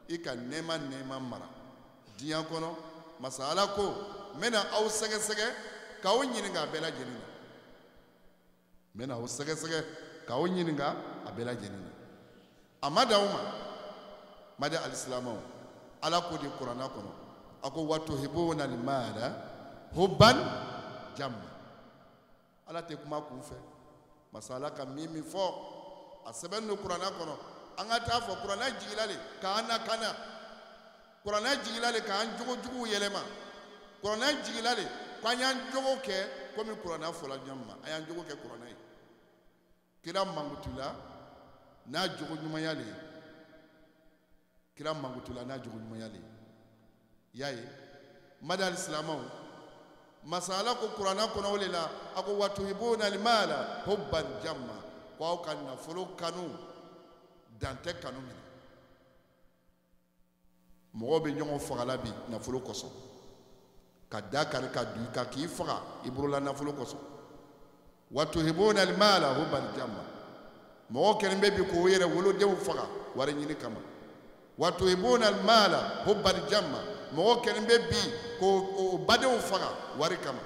[SPEAKER 1] i ka nɛɛma mara diɲɛ kɔnɔ masa ala ko n bɛna aw sɛgɛsɛgɛ k'aw ɲininka a bɛɛ lajɛlen na n bɛna aw sɛgɛsɛgɛ k'aw ɲininka a bɛɛ lajɛlen na a ma dan o ma madi alisilamɛw ala ko di kuranɛ kɔnɔ ako watuhibuna almala hubban jamma ala te kuma kun fɛ masala ka mimi fɔ a sɛbɛn no kuranɛ kɔnɔ an ka taa fɔ kuranɛ jigila le k'an lakana kuranɛ jigila le k'an jogojuguw yɛlɛma kuranɛ jigila le k'an y'an jogo kɛ komi kuranɛ fɔla ɲɔgɔn ma a y'an jogo kɛ kuranɛ ye kira mangutula n'a jogo ɲumanya le kira mangutula n'a jogo ɲumanya le y'a ye madal silamɛw masala ko kuranɛ kɔnɔ o le la a ko watuhibuna almala hubban jamma ko aw ka nafolo kanu dan tɛ kanu minɛ mɔgɔw bɛ ɲɔgɔn fagala bi nafolo kosɔn ka da kari ka du ka k'i faga i bolola nafolo kosɔn watuhibuna almala hubban jamma mɔgɔ kɛlen bɛ bi k'o yɛrɛ wolodenw faga wari ɲini kama watuhibuna almala hubban jamma mɔgɔ kɛlen bɛ bi k'o badenw faga wari kama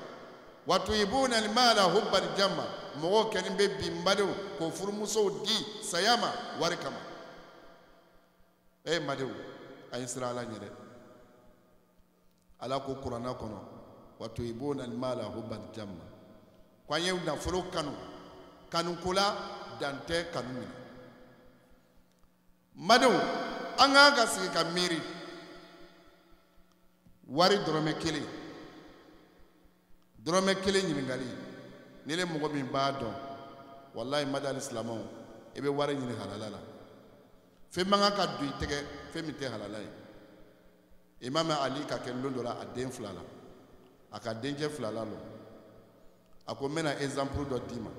[SPEAKER 1] watuhibuna almala hubban jamma mɔgɔ kɛlen bɛ bi badenw k'o furumusow di saya ma wari kama madenw a ye sira ala ɲɛ dɛ ala ko kuranɛ kɔnɔ watuhibuna almala hubban jamma ko an ye nafolo kanu kanuko la dan tɛ kanu minɛ madenw an k'an ka sigi ka miiri wari dɔrɔmɛ kelen ɲininkali ni le mɔgɔ min b'a dɔn wallahi madali silamɛw i bɛ wari ɲini halala la fɛn man kan ka don i tɛgɛ fɛn min tɛ halala ye imam ali ka kɛ lon dɔ la a den fila la a ka dencɛ fila la a ko n bɛna exemple dɔ d'i ma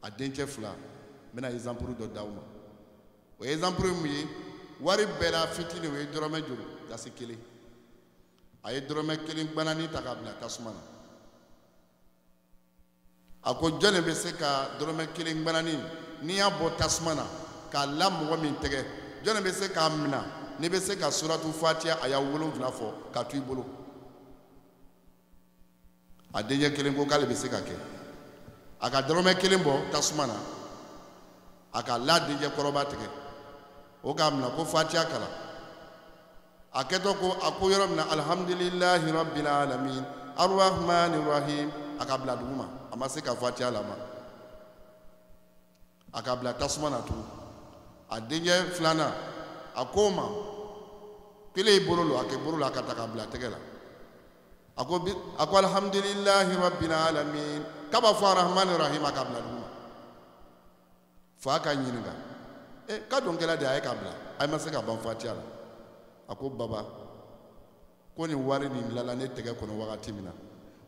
[SPEAKER 1] a dencɛ fila n bɛna exemple dɔ d'aw ma o exemple ye mun ye wari bɛɛ la fitini o ye dɔrɔmɛ joli dasi kelen a ye dɔrɔmɛ kelen gbanani ta k'a bila tasuma na a ko jɔn de bɛ se ka dɔrɔmɛ kelen gbanani n'i y'a bɔ tasuma na k'a la mɔgɔ min tɛgɛ jɔn de bɛ se k'a minɛ n'i bɛ se ka suratu fatiha aya 7 fɔ k'a to i bolo a denkɛ kelen ko k'ale bɛ se ka kɛ a ka dɔrɔmɛ kelen bɔ tasuma na a ka la denkɛ kɔrɔba tigɛ o k'a minɛ ko fatiha kalan a kɛtɔ ko a ko yɔrɔ min na alhamdulillahi rabbil alamin arrahmanir rahim a ka bila dugu ma a ma se ka fatiha lama a ka bila tasuma na tugun a denkɛ filanan a ko ma kelen y'i bolo lo a kɛ bolo la a ka ta k'a bila tɛgɛ la a ko alhamdulillahi rabbil alamin k'a b'a fɔ arrahmanir rahim a ka bila dugu ma fa ka ɲininka ka dɔnkɛla de a ye k'a bila a ma se ka ban fatiha la a ko baba ko nin wari nin lala ne tɛgɛ kɔnɔ wagati min na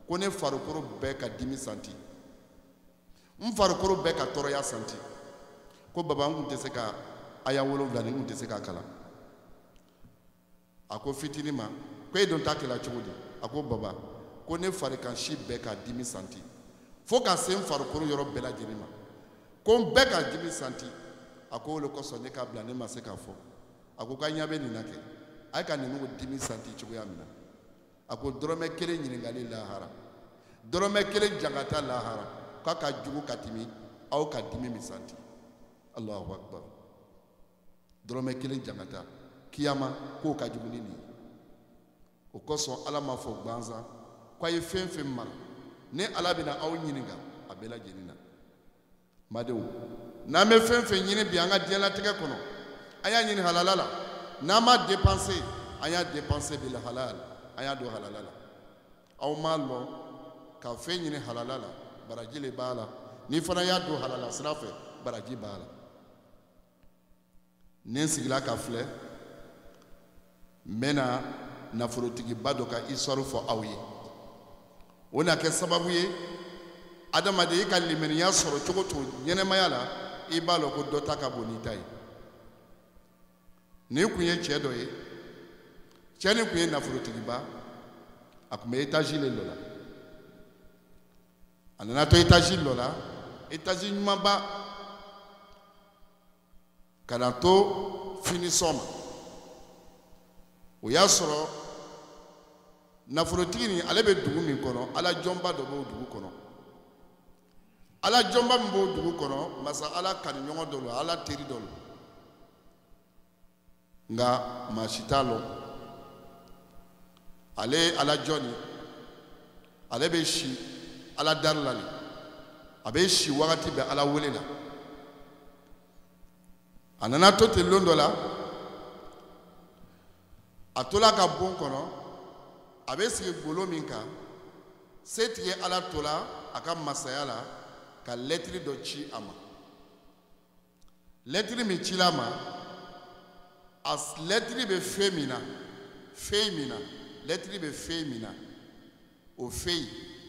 [SPEAKER 1] ko ne farikolo bɛɛ ka dimi santi n farikolo bɛɛ ka tɔɔrɔya santi ko baba n kun tɛ se ka aya 7 ni n kun tɛ se ka kalan a ko fitini ma ko e don ta kɛla cogo di a ko baba ko ne farikan si bɛɛ ka dimi santi fo ka se n farikolo yɔrɔ bɛɛ lajɛlen ma ko n bɛɛ ka dimi santi a ko o le kosɔn ne k'a bila ne ma se k'a fɔ a ko k'a ɲɛ bɛ nin na kɛ a ye ka ninnu dimi santi cogoya min na a ko dɔrɔmɛ kelen ɲininkali lahara dɔrɔmɛ kelen jangata lahara k'a ka jugu ka tɛmɛ aw ka dimi min santi Allahu akbar dɔrɔmɛ kelen jangata kiyama k'o ka jugu ni nin ye o kosɔn ala ma fɔ gansan k'a ye fɛn fɛn mara ni ala bɛna aw ɲininka a bɛɛ lajɛlen na madenw n'an bɛ fɛn fɛn ɲini bi an ka diɲɛlatigɛ kɔnɔ an y'a ɲini halala la n'an ma dépenser an y'a dépenser bil halal an y'a don halala la aw m'a lɔn ka fɛn ɲini halala la baraji le b'a la n'i fana y'a don halala sira fɛ baraji b'a la ni n sigila ka filɛ n bɛna nafolotigiba dɔ ka histoire fɔ aw ye o na kɛ sababu ye adamaden i ka limaniya sɔrɔ cogo cogo ɲɛnɛmaya la i b'a lɔn ko dɔ ta ka bon n'i ta ye nin kun ye cɛ dɔ ye cɛ nin kun ye nafolotigiba a kun bɛ étage le dɔ la a nana to étage dɔ la étage ɲumanba ka na to finisɔn ma o y'a sɔrɔ nafolotigi nin ale bɛ dugu min kɔnɔ ala jɔnba dɔ b'o dugu kɔnɔ ala jɔnba min b'o dugu kɔnɔ masa ala kanuɲɔgɔn dɔ lo ala teri dɔ lo nka maa si t'a lɔn ale ala jɔni ale bɛ si ala dari la le a bɛ si wagati bɛɛ ala wele la a nana to ten don dɔ la a tola ka bon kɔnɔ a bɛ sigi golo min kan setigi ala tola a ka masaya la ka lɛtiri dɔ ci a ma lɛtiri min cila a ma a lɛtiri bɛ fɛn min na lɛtiri bɛ fɛn min na o fɛn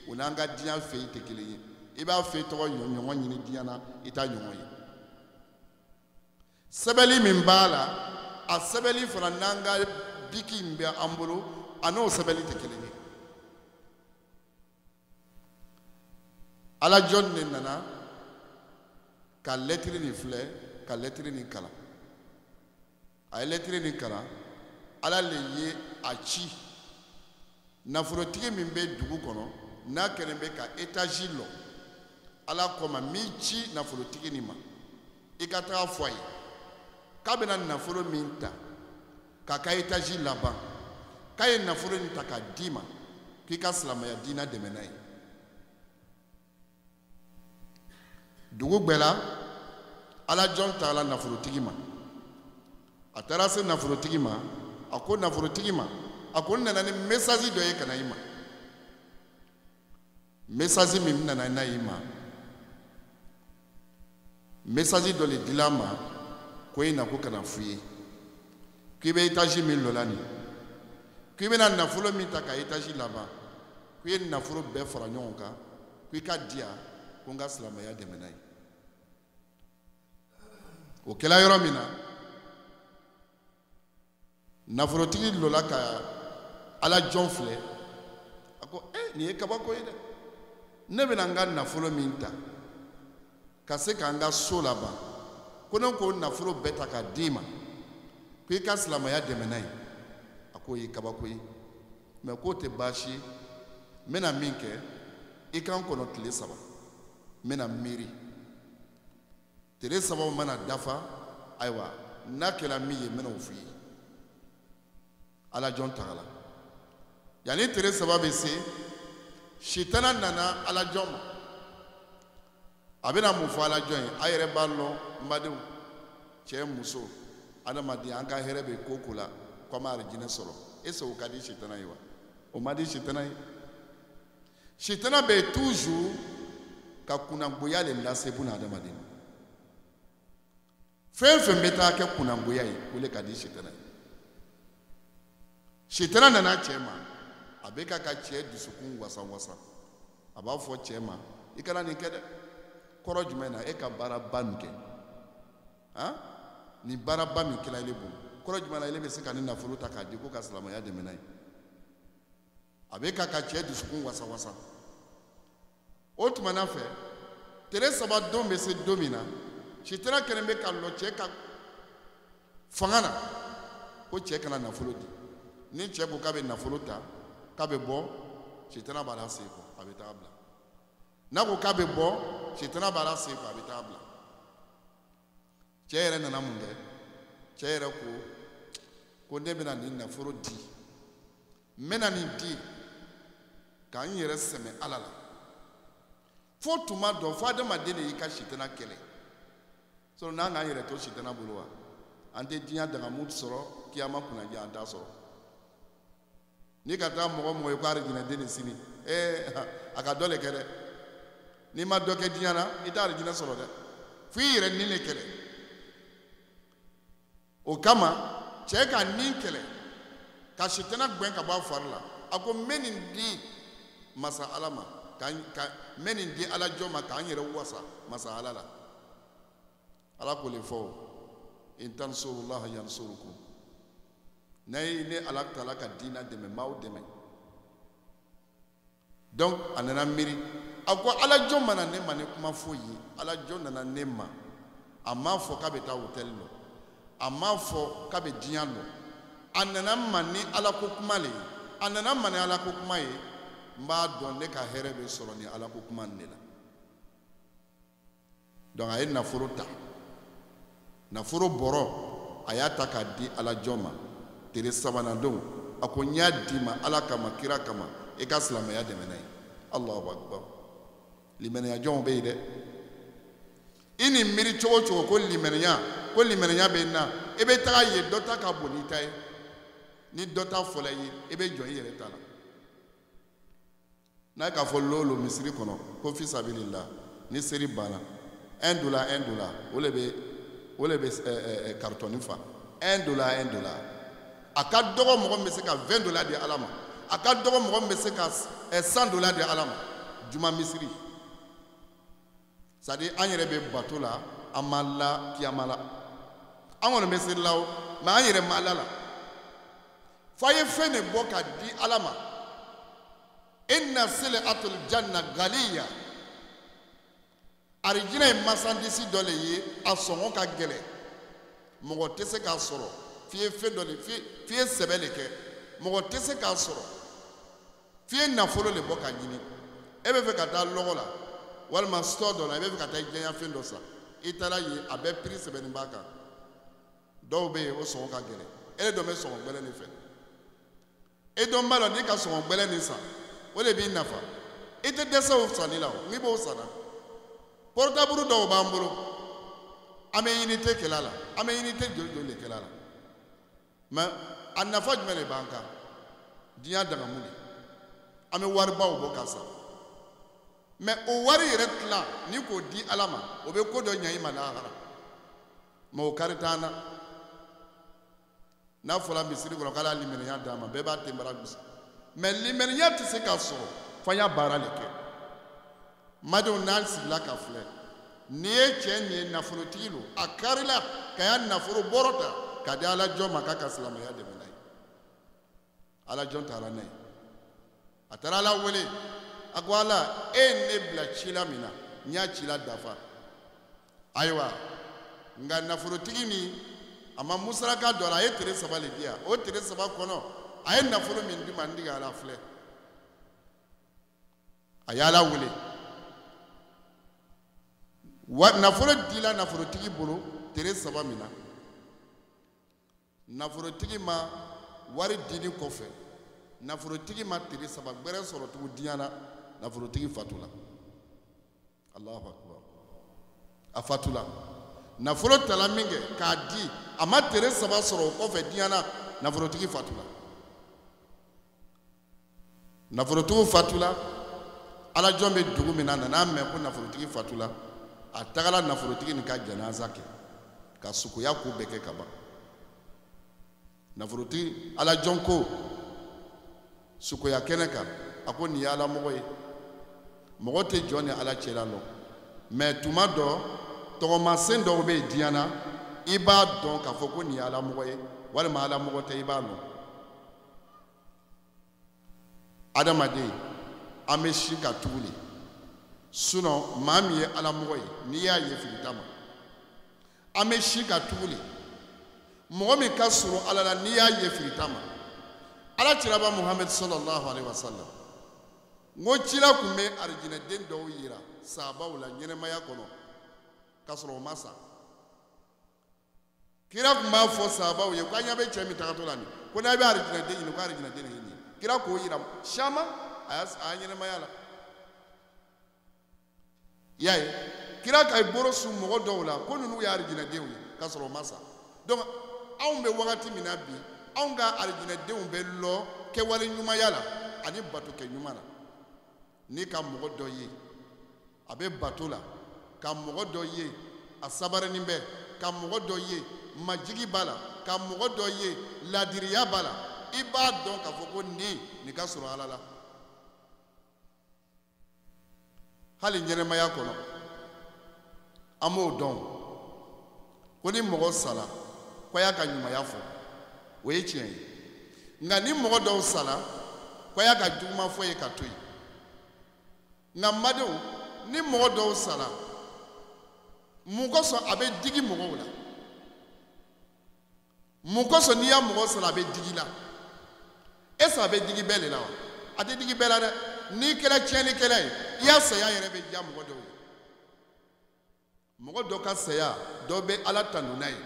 [SPEAKER 1] o n'an ka diɲɛ fɛn tɛ kelen ye i b'a fɛn tɔgɔ ɲɔgɔn ɲini diɲɛ na i t'a ɲɔgɔn ye sɛbɛnni min b'a la a sɛbɛnni fana n'an ka biki in bɛ an bolo a n'o sɛbɛnni tɛ kelen ye ala jɔn de nana ka lɛtiri nin filɛ ka lɛtiri nin kalan a ye lɛtiri nin kalan ala le ye a ci nafolotigi min bɛ dugu kɔnɔ n'a kɛlen bɛ ka etazi lɔ ala kɔma min ci nafolotigi nin ma i ka taga fɔ a ye k'a bɛna nafolo min ta k'a ka etazi laban k'a ye nafolo nin ta k'a d'i ma k'i ka silamɛya diinɛ dɛmɛ n'a ye dugu bɛɛ la ala jɔn taara nafolotigi ma a taara se nafolotigi ma a ko nafolotigi ma a ko n nana ni message dɔ ye ka na i ma message min nana n'a i ma message dɔ le dila ma ko i na ko kana f'i ye k'i bɛ étage min lɔ la nin k'i bɛna nafolo min ta ka étage laban k'i ye nafolo bɛɛ fara ɲɔgɔn kan k'i ka di yan ko n ka silamɛya dɛmɛ n'a ye o kɛla yɔrɔ min na nafolotigi lɔla ka ala jɔn filɛ a ko nin ye kabako ye dɛ ne bɛna n ka nafolo min ta ka se ka n ka so laban ko ne ko nafolo bɛɛ ta ka d'i ma ko i ka silamɛya dɛmɛ n'a ye a ko o ye kabako ye mɛ k'o tɛ baasi ye n bɛna min kɛ i kan kɔnɔ tile 3 n bɛna miiri tile 3 mana dafa ayiwa n'a kɛra min ye n bɛna o f'i ye ala jɔn tagala yanni tile 3 bɛ se sitana nana ala jɔn ma a bɛna mun fɔ ala jɔn ye a yɛrɛ b'a lɔn n badenw cɛ muso adamadenya an ka hɛrɛ bɛ ko o ko la ko an bɛ alijinɛ sɔrɔ est-ce que o ka di sitana ye wa o ma di sitana ye sitana bɛ toujours ka kunnangoya le lase buna adamaden fɛn fɛn bɛ taa kɛ kunnangoya ye o le ka di sitana ye sitana nana cɛ ma a bɛ ka cɛ dusukun wasa-wasa a b'a fɔ cɛ ma i kana nin kɛ dɛ kɔrɔ jumɛn na e ka baaraba nin kɛ nin baaraba min kɛla ele bolo kɔrɔ jumɛn na ele bɛ se ka nin nafolo ta k'a di ko ka silamɛya dɛmɛ n'a ye a bɛ ka cɛ dusukun wasa-wasa o tumana fɛ tile 3 don bɛ se don min na sitana kɛlen bɛ ka lɔ cɛ ka fanga na ko cɛ kana nafolo di ni cɛ ko k'a bɛ nafolo ta k'a bɛ bɔ sitana b'a la sen kɔ a bɛ taa bila n'a ko k'a bɛ bɔ sitana b'a la sen kɔ a bɛ taa bila cɛ yɛrɛ nana mun kɛ cɛ yɛrɛ ko ne bɛna nin nafolo di n bɛna nin di k'an yɛrɛ sɛmɛ ala la fo tuma dɔ fo adamaden de y'i ka sitana kɛlɛ sɔrɔ n'an k'an yɛrɛ to sitana bolo wa an tɛ diɲɛ dagamu sɔrɔ kiyama kunnadiya an t'a sɔrɔ n'i ka taa mɔgɔ mɔgɔ ye ko alijinɛden de sini a ka dɔ le kɛ dɛ n'i ma dɔ kɛ diɲɛ na i tɛ alijinɛ sɔrɔ dɛ fo i yɛrɛ nin le kɛlɛ o kama cɛ ka nin kɛlɛ ka sitana gɛn ka bɔ a fari la a ko n bɛ nin di masa ala ma n bɛ nin di ala jɔn ma k'an yɛrɛ wasa masa ala la ala ko le fɔ in tansurullaha yansurukum n'a ne ala taala ka diinɛ dɛmɛ maaw dɛmɛ donc a nana miiri a ko ala jɔn mana ne ma ne kuma foyi ye ala jɔn nana ne ma a m'a fɔ k'a bɛ taa hôtel lɔ a m'a fɔ k'a bɛ diɲɛ lɔ a nana ma ni ala ko kuma le ye a nana ma ni ala ko kuma ye n b'a dɔn ne ka hɛrɛ bɛ sɔrɔ ni ala ko kuma nin de la donc a ye nafolo ta nafolo bɔrɔ a y'a ta k'a di ala jɔn ma tile 3nan don a ko n y'a d'i ma ala kama kira kama i ka silamɛya dɛmɛ n'a ye Allahu akbar limaniya jɔnw bɛ yen dɛ i ni miiri cogo o cogo ko limaniya bɛ n na i bɛ taga ye dɔ ta ka bon n'i ta ye ni dɔ ta fɔla i ye i bɛ jɔ i yɛrɛ ta la n'a k'a fɔ lolo misiri kɔnɔ ko fisabilillah ni seri banna $1 o le bɛ karitɔni fa $1 a ka dɔgɔ mɔgɔ min bɛ se ka $20 di ala ma a ka dɔgɔ mɔgɔ min bɛ se ka $100 di ala ma juma misiri c'est à dire an yɛrɛ bɛ bato la an ma la kiyama la an kɔni bɛ seri la o mais an yɛrɛ ma la la f'a ye fɛn de bɔ ka di ala ma inna sil'atul janna ghaliya arijinɛ ye masandisi dɔ le ye a sɔngɔ ka gɛlɛn mɔgɔ tɛ se k'a sɔrɔ f'i ye fɛn dɔ le f'i ye sɛbɛ le kɛ mɔgɔ tɛ se k'a sɔrɔ f'i ye nafolo le bɔ ka ɲini e bɛ fɛ ka taa lɔgɔ la walima store dɔ la e bɛ fɛ ka taa diɲɛ fɛn dɔ san i taara ye a bɛɛ prix sɛbɛnnen b'a kan dɔw bɛ yen o sɔngɔ ka gɛlɛn e dɔn bɛ sɔngɔ gbɛlɛn de fɛ e dɔn b'a la n'i ka sɔngɔ gbɛlɛn nin san o de b'i nafa i tɛ dɛsɛ o sanni la o n'i b'o sanna portable dɔw b'an bolo an bɛ unité kɛlɛ la an bɛ unité joli joli de kɛlɛ la mais a nafa jumɛn de b'an kan diɲɛ dagamu de an bɛ waribaw bɔ ka san mais o wari yɛrɛ tila ni k'o di ala ma o bɛ ko dɔ ɲɛ i ma lahara mais o kari t'an na n'a fɔra misiri kɔnɔ k'ala limaniya d'a ma bɛɛ b'a tenbara gosi mais limaniya tɛ se ka sɔrɔ f'an y'a baara de kɛ madenw n'an sigila ka filɛ nin ye cɛ nin ye nafolotigi don a karila ka y'a nafolo bɔrɔ ta ka di ala jɔn ma k'a ka silamɛya dɛmɛ n'a ye ala jɔn taara n'a ye a taara ala wele a ko ala e ye ne bila ci la min na n y'a ci la dafa ayiwa nka nafolotigi min a ma musaraka dɔ la a ye tile 3 le di yan o tile 3 kɔnɔ a ye nafolo min di ma n digi ala filɛ a y'ala wele nafolo dila nafolotigi bolo tile 3 min na nafolotigi ma wari dili kɔfɛ nafolotigi ma tile 3 gbɛrɛ sɔrɔ tugun diɲɛ na nafolotigi fatula Allahu akbar a fatula nafolo tala min kɛ k'a di a ma tile 3 sɔrɔ o kɔfɛ diɲɛ na nafolotigi fatula nafolotigiw fatula ala jɔn bɛ dugu min na nan'a mɛn ko nafolotigi fatula a tagala nafolotigi nin ka janaza kɛ ka sukoya ko bɛɛ kɛ ka ban nafolotigi ala jɔn ko sukoya kɛnɛ kan a ko nin ye ala mɔgɔ ye mɔgɔ tɛ jɔn ni ala cɛla lɔ mais tuma dɔ tɔgɔmasen dɔw bɛ yen diɲɛ na i b'a dɔn k'a fɔ ko nin ye ala mɔgɔ ye walima ala mɔgɔ tɛ i b'a dɔn adamaden an bɛ si ka tugu de sinon maa min ye ala mɔgɔ ye n'i y'a ye filita ma an bɛ si ka tugu de mɔgɔ min ka surun ala la n'i y'a ye filita ma ala ciraba muhammed sallallahu alaihi wasallam n ko cila tun bɛ arijinɛden dɔw yira sahabaw la ɲɛnɛmaya kɔnɔ k'a sɔrɔ o ma sa kira tun b'a fɔ sahabaw ye ko an ɲɛ bɛ cɛ min tagatɔ la nin ko n'a bɛ arijinɛden ɲini ko arijinɛden de ye nin ye kira k'o yira caman a y'a ɲɛnɛmaya la i y'a ye kira ka bolo su mɔgɔ dɔw la ko ninnu ye arijinɛdenw ye k'a sɔrɔ o ma sa donc anw bɛ wagati min na bi anw ka arijinɛdenw bɛ lɔ kɛwale ɲumanya la ani bato kɛ ɲuman na ni ka mɔgɔ dɔ ye a bɛ bato la ka mɔgɔ dɔ ye a sabarinin bɛ ka mɔgɔ dɔ ye majigi b'a la ka mɔgɔ dɔ ye ladiriya b'a la i b'a dɔn k'a fɔ ko nin ka sɔrɔ ala la hali ɲɛnɛmaya kɔnɔ an b'o dɔn ko ni mɔgɔ sala ko a y'a ka ɲumanya fɔ o ye tiɲɛ ye nka ni mɔgɔ dɔw sala ko a y'a ka juguman fɔ ye ka to yen nka madenw ni mɔgɔ dɔw sala mun kosɔn a bɛ digi mɔgɔw la mun kosɔn n'i y'a mɔgɔ sala a bɛ digi la est ce que a bɛ digi bɛɛ de la wa a tɛ digi bɛɛ la dɛ n'i kɛra tiɲɛlikɛla ye i y'a saya yɛrɛ bɛ diya mɔgɔ dɔw ye mɔgɔ dɔ ka saya dɔ bɛ ala tanu n'a ye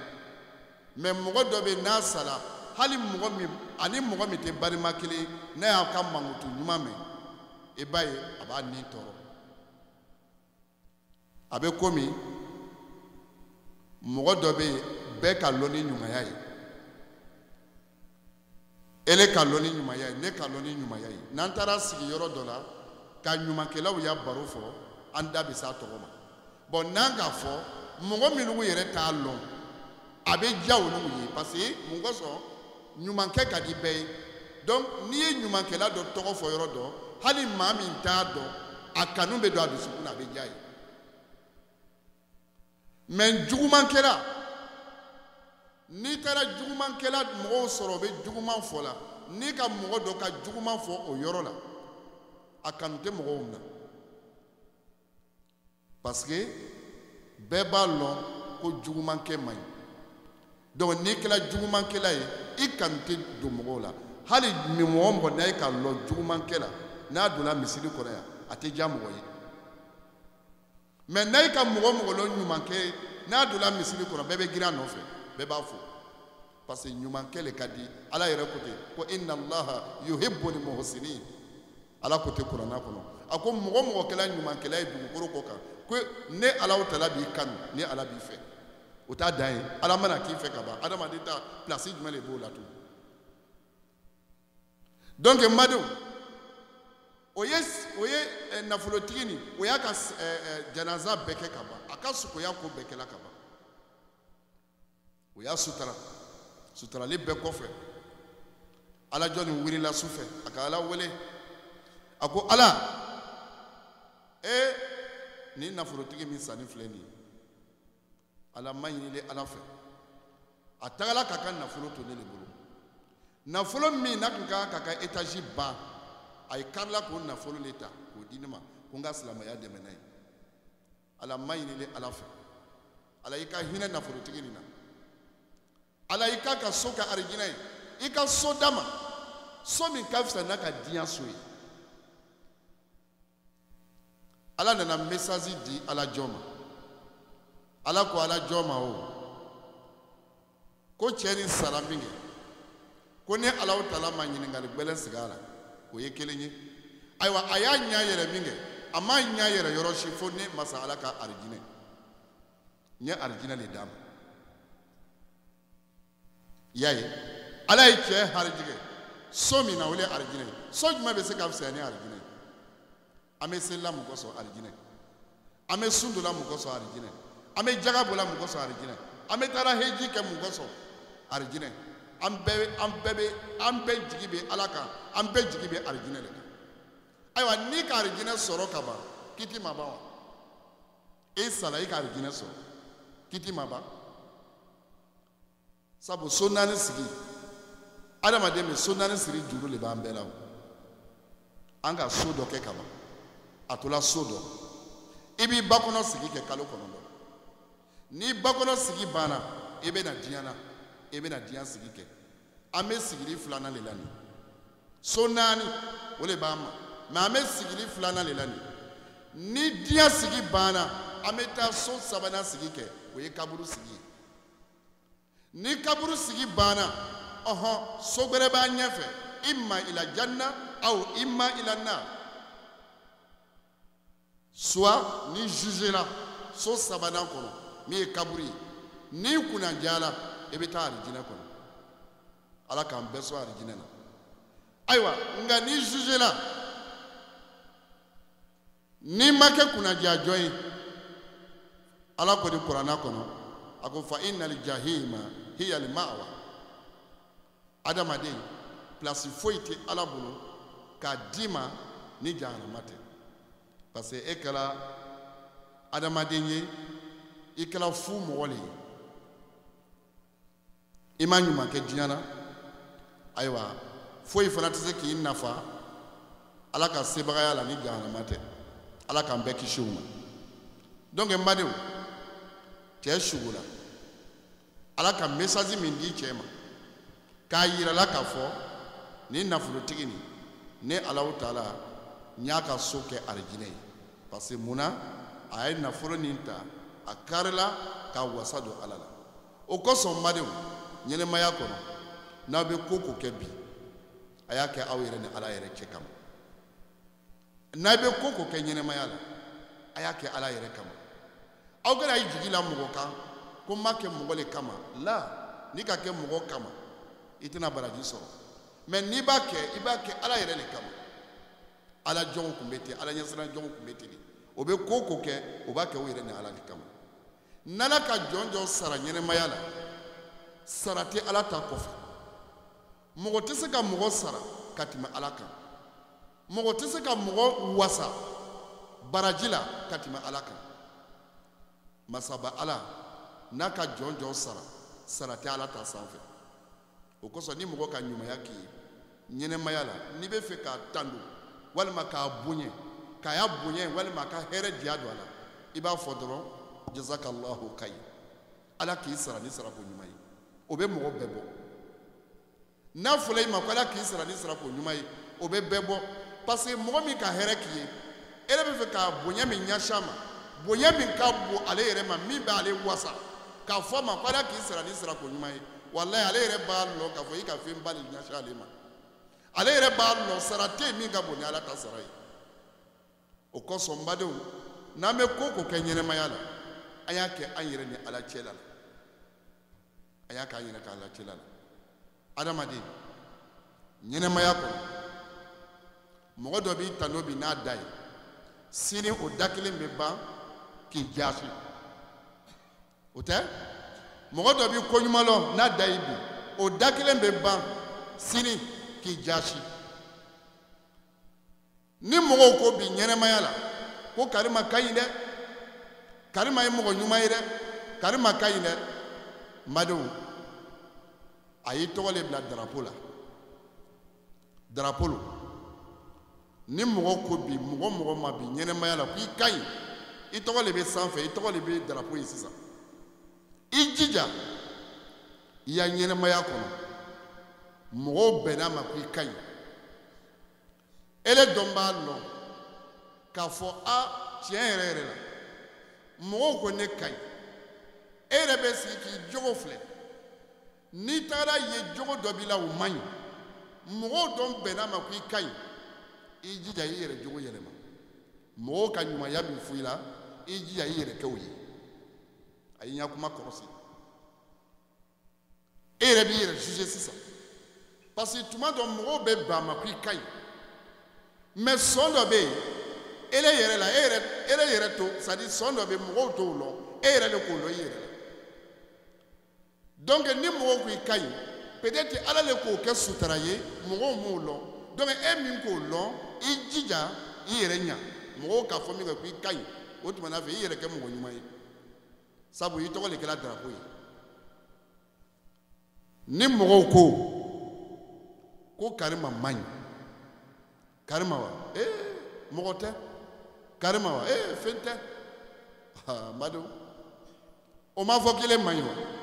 [SPEAKER 1] mais mɔgɔ dɔ bɛ n'a sala hali mɔgɔ min ani mɔgɔ min tɛ balima kelen n'a y'a ka mankutu ɲuman mɛn i b'a ye a b'a ni tɔɔrɔ a bɛ komi mɔgɔ dɔ bɛ yen bɛɛ ka lɔn ni ɲumanya ye ele ka lɔn ni ɲumanya ye ne ka lɔn ni ɲumanya ye n'an taara sigi yɔrɔ dɔ la ka ɲumankɛlaw ya baro fɔ an da bɛ s'a tɔgɔ ma bon n'an k'a fɔ mɔgɔ minnu yɛrɛ t'a lɔn a bɛ diya olu ye parce que mun kosɔn ɲumankɛ ka di bɛɛ ye donc n'i ye ɲumankɛla dɔ tɔgɔ fɔ yɔrɔ dɔ hali maa min t'a dɔn a kanu bɛ don a dusukun na a bɛ diya ye mais jugumankɛla n'i taara jugumankɛla mɔgɔw sɔrɔ o bɛ juguman fɔ la n'i ka mɔgɔ dɔ ka juguman fɔ o yɔrɔ la a kanu tɛ mɔgɔw na parce que bɛɛ b'a lɔn ko jugumankɛ man ɲi donc n'i kɛra jugumankɛla ye i kanu tɛ don mɔgɔw la hali mɔgɔ o mɔgɔ n'a ye ka lɔn jugumankɛ la n'a donna misiri kɔnɔ yan a tɛ diya mɔgɔ ye mais n'a ye ka mɔgɔ o mɔgɔ lɔn ɲumankɛ n'a donna misiri kɔnɔ bɛɛ bɛ girin a nɔfɛ bɛɛ b'a fɔ parce que ɲumankɛ le ka di ala yɛrɛ ko ten ko inna allaha yuhibbul muhsinin ala ko ten kuranna kɔnɔ a ko mɔgɔ o mɔgɔ kɛra ɲumankɛla ye dugukolo kɔ kan ko ne alaw tala b'i kanu ni ala b'i fɛ o t'a dan ye ala mana k'i fɛ ka ban adamaden ta place jumɛn de b'o la tun donc madenw o ye nafolotigi nin o y'a ka janaza bɛɛ kɛ ka ban a ka sukoya ko bɛɛ kɛla ka ban o y'a sutarali bɛɛ kɔfɛ ala jɔnni wulila su fɛ a ka ala wele a ko ala nin nafolotigi min sanni filɛ nin ye ala ma ɲinile ala fɛ a tagala k'a ka nafolo to ne de bolo nafolo min n'a tun ka kan k'a ka étage ban a ye karila k'o nafolo le ta k'o di ne ma ko n ka silamɛya dɛmɛ n'a ye ala ma ɲinile ala fɛ ala y'i ka hinɛ nafolotigi nin na ala y'i ka so kɛ arijinɛ ye i ka so d'a ma so min ka fisa n'a ka diɲɛ so ye ala nana message di ala jɔn ma ala ko ala jɔn ma o ko cɛ ni sara min kɛ ko ni alaw tala ma ɲininkali gbɛlɛn sigi a la o ye kelen ye ayiwa a y'a ɲɛ yɛrɛ min kɛ a ma ɲɛ yɛrɛ yɔrɔ si fo ne masa ala ka arijinɛ n ye arijinɛ le d'a ma i y'a ye ala ye cɛ harijigɛ so min na o ye arijinɛ ye so jumɛn bɛ se ka fisaya ni arijinɛ ye an bɛ selila mun kosɔn arijinɛ an bɛ sun dola mun kosɔn arijinɛ an bɛ jaga bɔla mun kosɔn arijinɛ an bɛ taara heji kɛ mun kosɔn arijinɛ an bɛɛ jigi bɛ ala kan an bɛɛ jigi bɛ arijinɛ de kan ayiwa n'i ka arijinɛ sɔrɔ ka ban kiti ma ban wa e sara i ka arijinɛ sɔrɔ kiti ma ban sabu so naani sigi adamaden bɛ so naani siri juru de b'an bɛɛ la o an ka so dɔ kɛ ka ban a tola so dɔ i b'i ba kɔnɔ sigi kɛ kalo kɔnɔntɔn ni ba kɔnɔ sigi banna i bɛ na diɲɛ na i bɛ na diɲɛ sigi kɛ an bɛ sigili filanan de la nin so naani o de b'an ma mɛ an bɛ sigili filanan de la nin ni diɲɛ sigi banna an bɛ taa so sabanan sigi kɛ o ye kaburu sigi ye ni kaburu sigi banna so gbɛrɛ b'an ɲɛfɛ imma ila janna aw imma ila nar soit ni jugera so sabanan kɔnɔ min ye kaburu ye ni kunna jala i bɛ taa arijinɛ kɔnɔ ala k'an bɛɛ sɔn arijinɛ na ayiwa nka ni jugera ni ma kɛ kunnaja jɔn ye ala ko di kuranna kɔnɔ a ko fa innal jahima hiya al ma'wa adamaden place foyi tɛ ala bolo k'a d'i ma ni jahanama tɛ parce que e kɛra adamaden ye i kɛra fu mɔgɔ le ye i ma ɲuman kɛ diɲɛ na ayiwa foyi fana tɛ se k'i nafa ala ka sebagaya la ni jahanama tɛ ala k'an bɛɛ kisi o ma donc n badenw cɛ sugo la ala ka message min di cɛ ma k'a yirala k'a fɔ ni nafolotigi nin ne alaw taala n y'a ka so kɛ arijinɛ ye parce que munna a ye nafolo nin ta a karila k'a wasa don ala la o kosɔn n badenw ɲɛnɛmaya kɔnɔ n'a bɛ ko ko kɛ bi a y'a kɛ aw yɛrɛ ni ala yɛrɛ cɛ kama n'a bɛ ko ko kɛ ɲɛnɛmaya la a y'a kɛ ala yɛrɛ kama aw kana i jigi la mɔgɔ kan ko n m'a kɛ mɔgɔ le kama la n'i ka kɛ mɔgɔ kama i tɛna baraji sɔrɔ mais n'i b'a kɛ i b'a kɛ ala yɛrɛ le kama ala jɔnw tun bɛ ten ala ɲɛsiranna jɔnw tun bɛ ten o bɛ ko ko kɛ o b'a kɛ o yɛrɛ ni ala de kama n'ala ka jɔn sara ɲɛnɛmaya la sara tɛ ala ta kɔfɛ mɔgɔ tɛ se ka mɔgɔ sara ka tɛmɛ ala kan mɔgɔ tɛ se ka mɔgɔ wasa baraji la ka tɛmɛ ala kan masaba ala n'a ka jɔn sara sara tɛ ala ta sanfɛ o kosɔn ni mɔgɔ ka ɲumanya k'i ye ɲɛnɛmaya la n'i bɛ fɛ k'a tando walima k'a bonya k'a y'a bonya walima ka hɛrɛ diya don a la i b'a fɔ dɔrɔn jazakallahu kayi ala k'i sara ni sarako ɲuman ye o bɛ mɔgɔ bɛɛ bɔ n'a fɔra i ma ko ala k'i sara ni sarako ɲuman ye o bɛ bɛɛ bɔ parce que mɔgɔ min ka hɛrɛ k'i ye e yɛrɛ bɛ fɛ k'a bonya min ɲɛsin a ma bonya min ka bon ale yɛrɛ ma min bɛ ale wasa k'a fɔ a ma ko ala k'i sara ni sarako ɲuman ye walayi ale yɛrɛ b'a lɔn k'a fɔ i ka fɛn ba de ɲɛsin ale ma ale yɛrɛ b'a lɔn sara tɛ yen min ka bon ni ala ta sara ye o kosɔn n badenw n'an bɛ ko ko kɛ ɲɛnɛmaya la an y'a kɛ an yɛrɛ ni ala cɛla la a y'a kɛ an yɛrɛ ka ala cɛla la adamaden ɲɛnɛmaya kɔnɔ mɔgɔ dɔ b'i tano bi n'a da ye sini o da kelen bɛ ban k'i jaasi o tɛ mɔgɔ dɔ b'i koɲuman lɔ n'a da ye bi o da kelen bɛ ban sini k'i jaasi ni mɔgɔw ko bi ɲɛnɛmaya la ko karima ka ɲi dɛ karima ye mɔgɔ ɲuman ye dɛ karima ka ɲi dɛ n badenw a y'i tɔgɔ le bila darapo la darapo lo ni mɔgɔ ko bi mɔgɔ ma bi ɲɛnɛmaya la k'i ka ɲi i tɔgɔ le bɛ sanfɛ i tɔgɔ le bɛ darapo ye sisan i jija i ya ɲɛnɛmaya kɔnɔ mɔgɔw bɛnn'a ma k'i ka ɲi ele dɔn b'a lɔn k'a fɔ a tiɲɛ yɛrɛ yɛrɛ la mɔgɔw ko ne ka ɲi e yɛrɛ bɛ sigi k'i jogo filɛ n'i taara ye jogo dɔ b'i la o man ɲi mɔgɔw dɔn bɛnn'a ma k'i ka ɲi i jija i yɛrɛ jogo yɛlɛma mɔgɔw ka ɲumanya min fɔ i la i jija i yɛrɛ kɛ o ye a y'i ɲa kuma kɔlɔsi e yɛrɛ b'i yɛrɛ juger sisan parce que tuma dɔ mɔgɔw bɛ ban a ma k'i ka ɲi mais sɔn dɔ bɛ yen ele yɛrɛ la ele yɛrɛ to c'est à dire sɔn dɔ bɛ yen mɔgɔw t'o lɔn e yɛrɛ de k'o lɔn i yɛrɛ la donc ni mɔgɔw ko i ka ɲi peut-être ala le k'o kɛ sutara ye mɔgɔw m'o lɔn donc e min k'o lɔn i jija i yɛrɛ ɲa mɔgɔw k'a fɔ min kɛ ko i ka ɲi o tuma na fɛ i yɛrɛ kɛ mɔgɔ ɲuman ye sabu i tɔgɔ de kɛra darapo ye ni mɔgɔw ko karima man ɲi karima wa mɔgɔ tɛ karima wa fɛn tɛ madenw o m'a fɔ k'ile man ɲi wa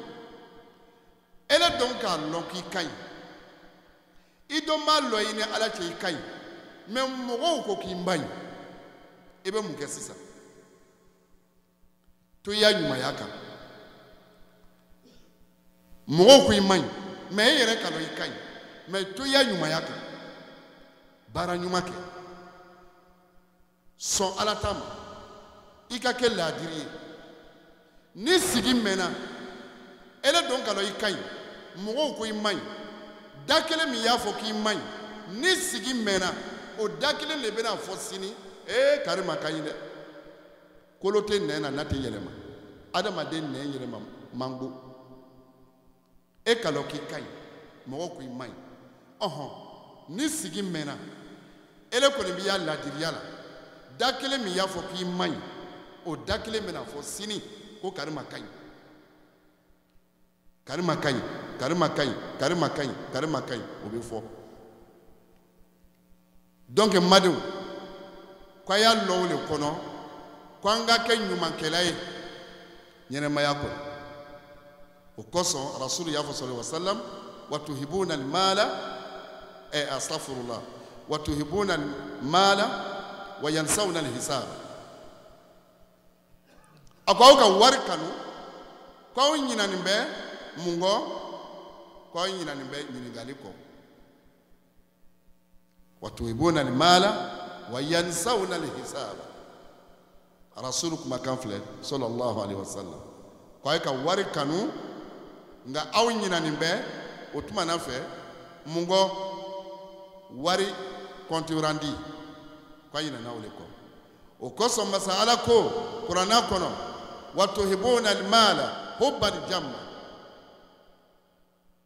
[SPEAKER 1] ele dɔn k'a lɔn k'i ka ɲi i dɔn b'a lɔn i ni ala cɛ i ka ɲi mais mɔgɔw ko k'i man ɲi i bɛ mun kɛ sisan to i ya ɲumanya kan mɔgɔw ko i man ɲi mais e yɛrɛ ka lɔn i ka ɲi mais to i ya ɲumanya kan baara ɲuman kɛ sɔn ala ta ma i ka kɛ laadiri ye ni sigi mɛnna ele dɔn ka lɔn i ka ɲi mɔgɔw ko i man ɲi da kelen min y'a fɔ k'i man ɲi ni sigi mɛnna o da kelen de bɛna fɔ sini karima ka ɲi dɛ kolo tɛ nɛn na n'a tɛ yɛlɛma adamaden nɛn yɛlɛma man go e ka lɔn k'i ka ɲi mɔgɔw ko i man ɲi ɔhɔn ni sigi mɛnna ele kɔni b'i ya laadiriya la da kelen min y'a fɔ k'i man ɲi o da kelen bɛna fɔ sini ko karima ka ɲi karima ka ɲi karima ka ɲi karima ka ɲi karima ka ɲi o bɛ fɔ donc madenw k'a y'a lɔn o le kɔnɔ k'an ka kɛ ɲumankɛla ye ɲɛnɛmaya kɔnɔ o kosɔn rasulu y'a fɔ sallallahu alaihi wa sallam wa tuhibuna al-mala astaghfirullah wa tuhibuna al-mala wa yansawna al-hisab a ko aw ka wari kanu k'aw ɲinanin bɛ mun kɔ ko nyina ni be nyini galiko watuibuna almala wa yansawna alhisaba rasulukum kan fle sallallahu alaihi wasallam ko ka wari kanu nga aw nyina ni be otuma na fe mungo wari konturandi ko nyina na ole ko o ko so masala ko qur'ana kono watuhibuna almala hubban jamma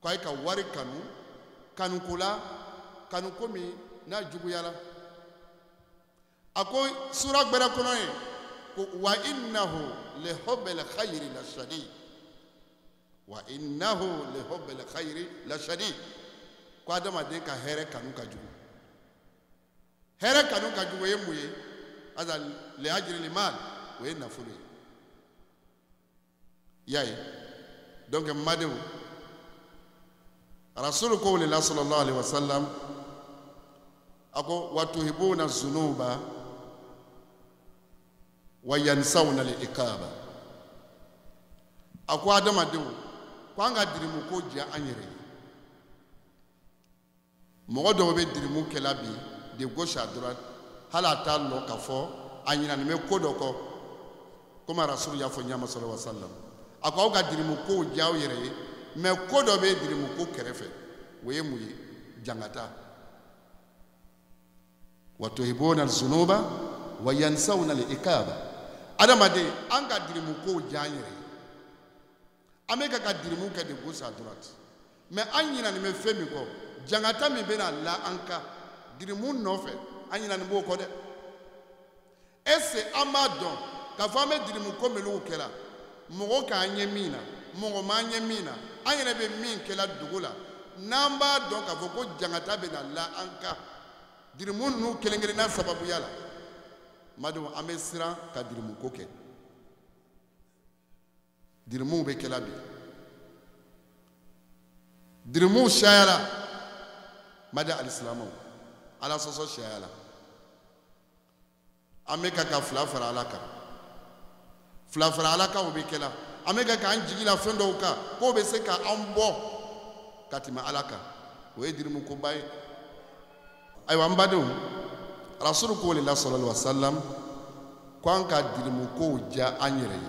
[SPEAKER 1] ko ka wari kanu kula kanu komi na jugu yala ako sura gbara kono wa innahu li hubbil khairi la shadid wa innahu li hubbil khairi la shadid ko adama de ka here kanu ka jugu yemuye ada li ajri li mal wa inna fulu yayi donc madou rasul ko la sallallahu alaihi wasallam ako watuhibuna zunuba wa yansawna al-iqaba ako adama de ko anga dirimu ko dia anyere mo do be dirimu kelabi de gauche à droite hala ta lo ka fo anyina ni me ko do ko kuma rasul ya fo nyama sallallahu alaihi wasallam ako ga dirimu ko dia yere me ko do be dirimu ko kerefe we muyi jangata watuhibuna zunuba wa yansawna al-iqaba adama de anga dirimu ko janyere ameka ka dirimu ka de gauche à droite mais anyina ni me femi ko jangata mi bena la anka dirimu no fe anyina ni bo ko de ese amadon ka fame dirimu ko melu kela mo ka anyemina mo ma anyemina anyina be min kela dugula namba donc ka foko jangata bena la anka dirimu nu kelengere na sababu yala madu amesira ka dirimu ko ke dirimu be kela bi dirimu shayala mada alislamu ala soso shayala ameka ka flafara alaka o be kela ameka ka anjigila fendo ka ko be se ka ambo katima alaka o dirimu ko bay ay wambadu rasul ko la sallallahu alaihi wasallam kwan ka dirimu ko ja anyere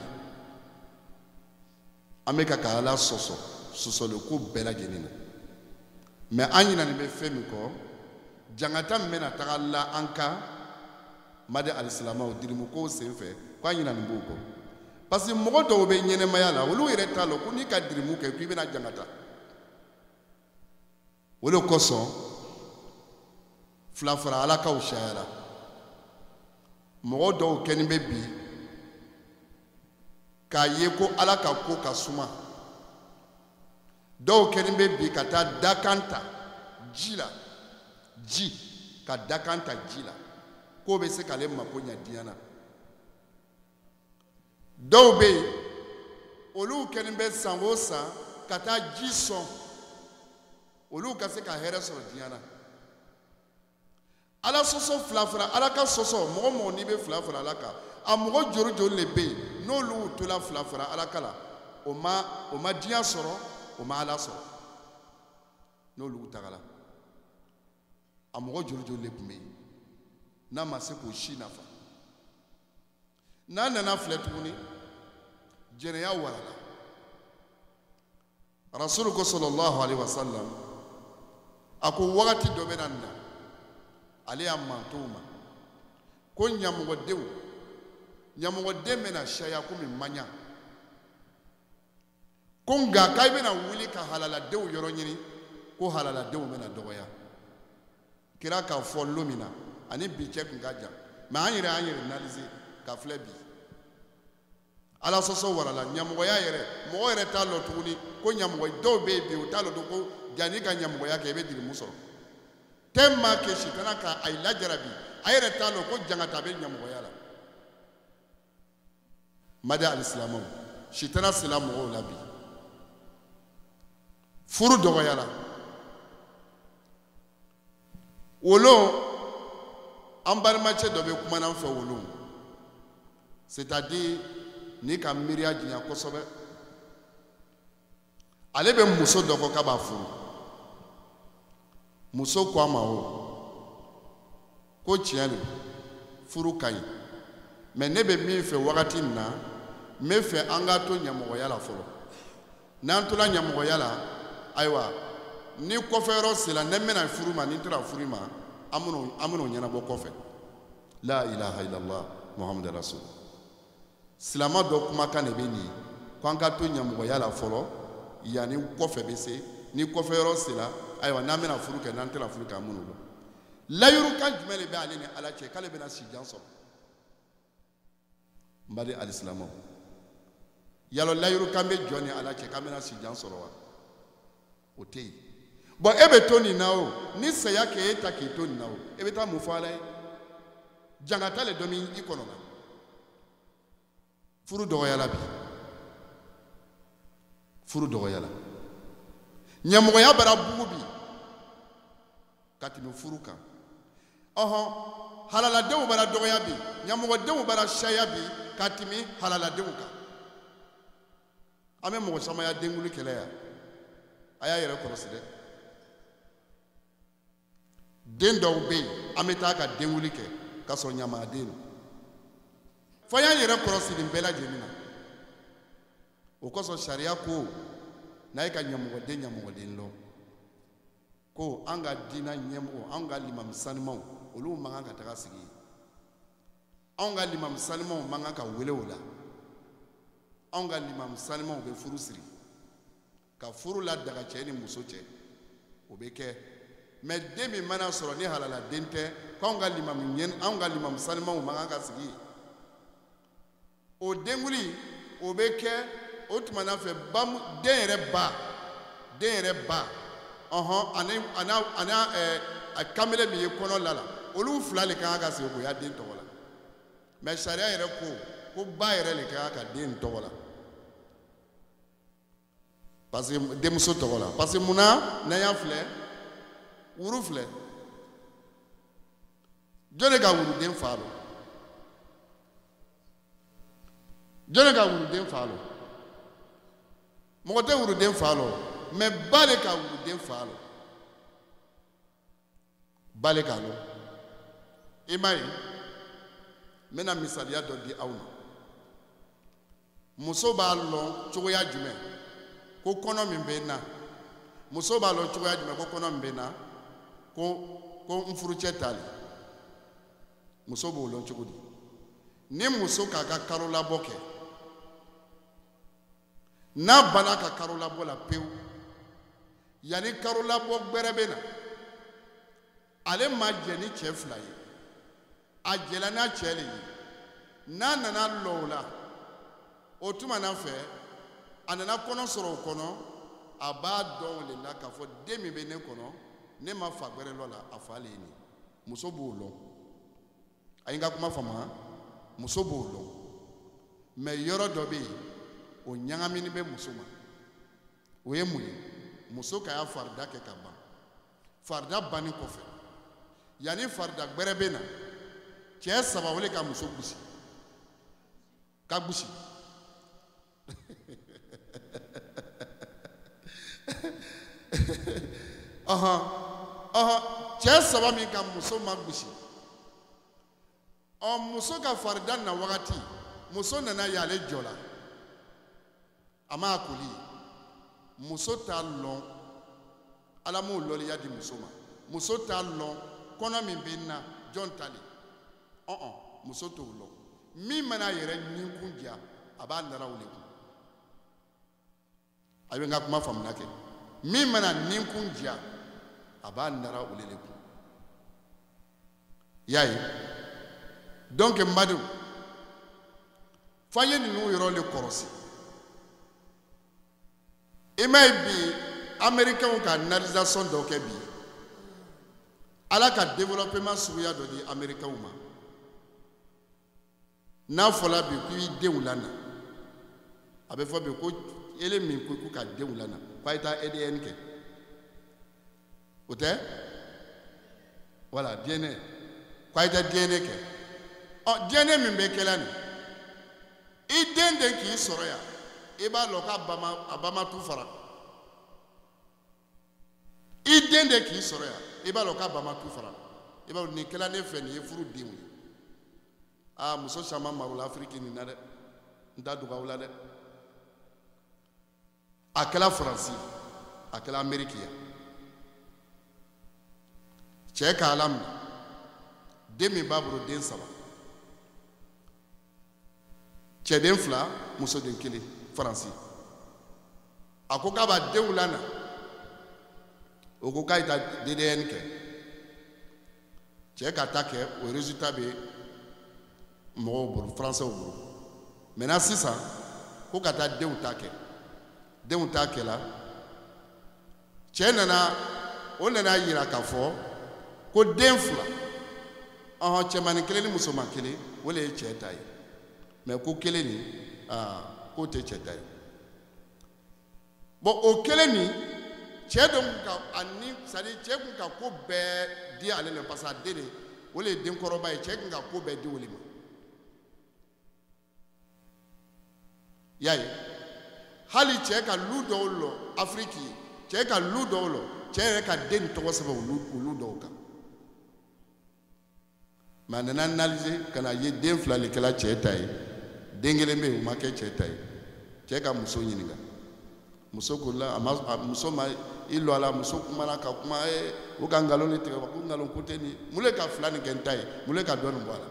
[SPEAKER 1] ameka ka ala soso le ko bela genina mais anyina ni be femi ko jangata mena tagalla anka made alislama o dirimu ko senfe ko anyina ni boko parce que mogo do be nyene mayala wolu ire talo ko ni ka dirimu ke ku be na jangata wolo koso flafara alaka o shayala mogo do keni be bi ka ye ko alaka ko ka suma do keni be bi ka ta dakanta jila ka dakanta jila ko be se kale makonya diana do be olu keni be sangosa ka ta jison olu ka se ka here so diana ala soso flafra ala ka soso mo ni be flafra ala ka a mo joru le be no lu to la flafra ala kala o ma dia soro o ma ala soro no lu tagala a mo joru le bume na ma se ko shi nafa na na fletuni jere ya wala rasulullah sallallahu alaihi wasallam ako wakati do benanna ali amantuma ko nyamugo demena shaya ko mi manya ko nga kay bena wuli ka halala dew yoro nyini ko halala dew mena dogoya kira ka fo lumina ani bi check ngaja ma anyire analyse ka flebi ala soso warala nyamugo ya yere mo yere talo tuni ko nyamugo do bebe o talo do ko jani ka nyamugo ya ke be diri musoro temma ke shitana ka ay lajarabi ayere talo ko jangata be nyamugo yala mada alislamu shitana silamu labi furu dogo yala wolo ambarmache dobe kuma nan fa wolo c'est-à-dire ni ka miria jinya kosobe ale bɛ muso dɔ kɔ k'a b'a furu muso ko a ma ko tiɲɛ don furu ka ɲi mais ne bɛ min fɛ wagati in na n bɛ fɛ an ka to ɲɛmɔgɔya la fɔlɔ n'an tola ɲɛmɔgɔya la ayiwa ni kɔfɛ yɔrɔ sera ne bɛna furu ma ni n tora furu ma an bɛn'o ɲɛnabɔ kɔfɛ la ilaha illallah muhamadu rasul silama dɔ kumakan de bɛ nin ko an ka to ɲɛmɔgɔya la fɔlɔ yanni kɔfɛ bɛ se ni kɔfɛ yɔrɔ sera ayiwa n'an bɛna furu kɛ n'an tɛna furu kɛ an b'o dɔn layirukan jumɛn de bɛ ale ni ala cɛ k'ale bɛna sijan sɔrɔ n badi alisilamɛw yalɔ layirukan bɛ jɔn ni ala cɛ k'an bɛna sijan sɔrɔ wa o tɛ yen bɔn e bɛ to nin na o ni saya kɛ e ta k'i to nin na o e bɛ taa mun fɔ ala ye jangata le dɔ min i kɔnɔ na furu dɔgɔyala bi furu dɔgɔyala ɲɛmɔgɔya bara bugu bi ka tɛmɛ furu kan halaladenw bara dɔgɔya bi ɲɛmɔgɔdenw bara sariya bi ka tɛmɛ halaladenw kan an bɛ mɔgɔ caman ya denkuli kɛlɛ yan a y'a yɛrɛ kɔlɔsi dɛ den dɔw bɛ yen an bɛ taa ka denkuli kɛ ka sɔrɔ ɲamaden don fɔ y'an yɛrɛ kɔlɔsi nin bɛɛ lajɛlen na o kosɔn sariya ko n'a ye ka ɲɛmɔgɔden lɔ ko an ka diinɛ ɲɛmɔgɔ an ka limami sanimaw olu man kan ka taga sigi yen anw ka limami sanimaw man kan ka wele o la anw ka limami sanimaw bɛ furu siri ka furu ladaga cɛ ni muso cɛ o bɛ kɛ mais den min mana sɔrɔ ni halaladen tɛ k'anw ka limami sanimaw man kan ka sigi yen o denkuli o bɛ kɛ o tuma na fɛ den yɛrɛ ba a kamalen min ye kɔnɔ la olu fila de kan ka sigi k'o y'a den tɔgɔ la mais sariya yɛrɛ ko ba yɛrɛ de kan ka den tɔgɔ la parce que denmuso tɔgɔ la parce que munna n'an y'a filɛ wuru filɛ jɔn de ka wuruden fa lo jɔn de ka wuruden fa lo mɔgɔ tɛ wuruden fa lo mais ba de ka wuruden fa lo ba de ka lo i m'a ye n bɛna misaliya dɔ di aw ma muso b'a lɔn cogoya jumɛn ko kɔnɔ min bɛ n na muso b'a lɔn cogoya jumɛn ko kɔnɔ min bɛ n na ko n furucɛ t'ale muso b'o lɔn cogo di ni muso k'a ka kalo labɔ kɛ n'a banna ka kalo labɔ la pewu yanni kalo labɔ gbɛrɛ bɛ na ale ma jɛ ni cɛ fila ye a jɛla n'a cɛ le ye n'a nana lɔ o la o tuma na fɛ a nana kɔnɔ sɔrɔ o kɔnɔ a b'a dɔn o de la k'a fɔ den min bɛ ne kɔnɔ ne ma fa gbɛrɛ lɔ la a fa le ye nin muso b'o lɔn a ye n ka kuma faamu muso b'o lɔn mais yɔrɔ dɔ bɛ yen o ɲagamini bɛ muso ma o ye mun ye muso ka y'a farida kɛ ka ban farida banni kɔfɛ yanni farida gbɛrɛ bɛ na cɛ saba wele ka muso gosi ka gosi cɛ saba min ka muso ma gosi muso ka farida na wagati muso nana y'ale jɔ la a ma koli muso t'a lɔn ala m'o lɔliya di muso ma muso t'a lɔn kɔnɔ min bɛ n na jɔn ta le muso t'o lɔn min mana a yɛrɛ ninkun diya a b'a nara o de kun a bɛ n ka kuma faamuna kɛ min mana ninkun diya a b'a nara o de kun y'a ye donc n badenw f'an ye ninnu yɔrɔ le kɔlɔsi i m'a ye bi américains ka analysation dɔ kɛ bi ala ka développement suguya dɔ di américains ma n'a fɔla bi k'i denw lana a bɛ fɔ bi ko ele min ko k'u ka denw lana k'a ye taa ADN kɛ o tɛ voilà DNA k'a ye taa DNA kɛ DNA min bɛ kɛla nin i den k'i sɔrɔ yan i b'a lɔn k'a ba ma tu fara den de k'i sɔrɔ yan i b'a dɔn k'a ba ma tu fara i b'a dɔn nin kɛla ne fɛ nin ye furu denw ye muso caman marula Afiriki nin na dɛ n t'a dogo aw la dɛ a kɛla Faransi a kɛla Ameriki yan cɛ k'a laminɛ den min b'a bolo den 3 cɛden 2 musoden 1 Faransi a ko k'a b'a denw lana o ko k'a ye taa DDN kɛ cɛ ka ta kɛ o résultat bɛ mɔgɔw bolo Français bolo maintenant sisan ko ka taa denw ta kɛ denw ta kɛla cɛ nana yira k'a fɔ ko den 2 cɛmanin 1 ni musoman 1 o le ye cɛ ta ye mais ko 1 ni k'o tɛ cɛ ta ye bon o 1 ni cɛ dɔ cɛ kun ka ko bɛɛ di ale la parce que a den de o le ye denkɔrɔba ye cɛ kun ka ko bɛɛ di o le ma y'a ye hali cɛ ka lu dɔw lɔ Afiriki cɛ ka lu dɔw lɔ cɛ yɛrɛ ka den tɔgɔ sɛbɛn olu dɔw kan mais a nana analyser ka na ye den 2 le kɛla cɛ ta ye den 1 bɛ yen o ma kɛ cɛ ta ye cɛ ka muso ɲininka muso ko la muso ma i lɔ a la muso kumana ka kuma o ka nkalon de tigɛ ko nkalon ko tɛ nin mun le ka 2 nin kɛ n ta ye mun le ka dɔ nin bɔ a la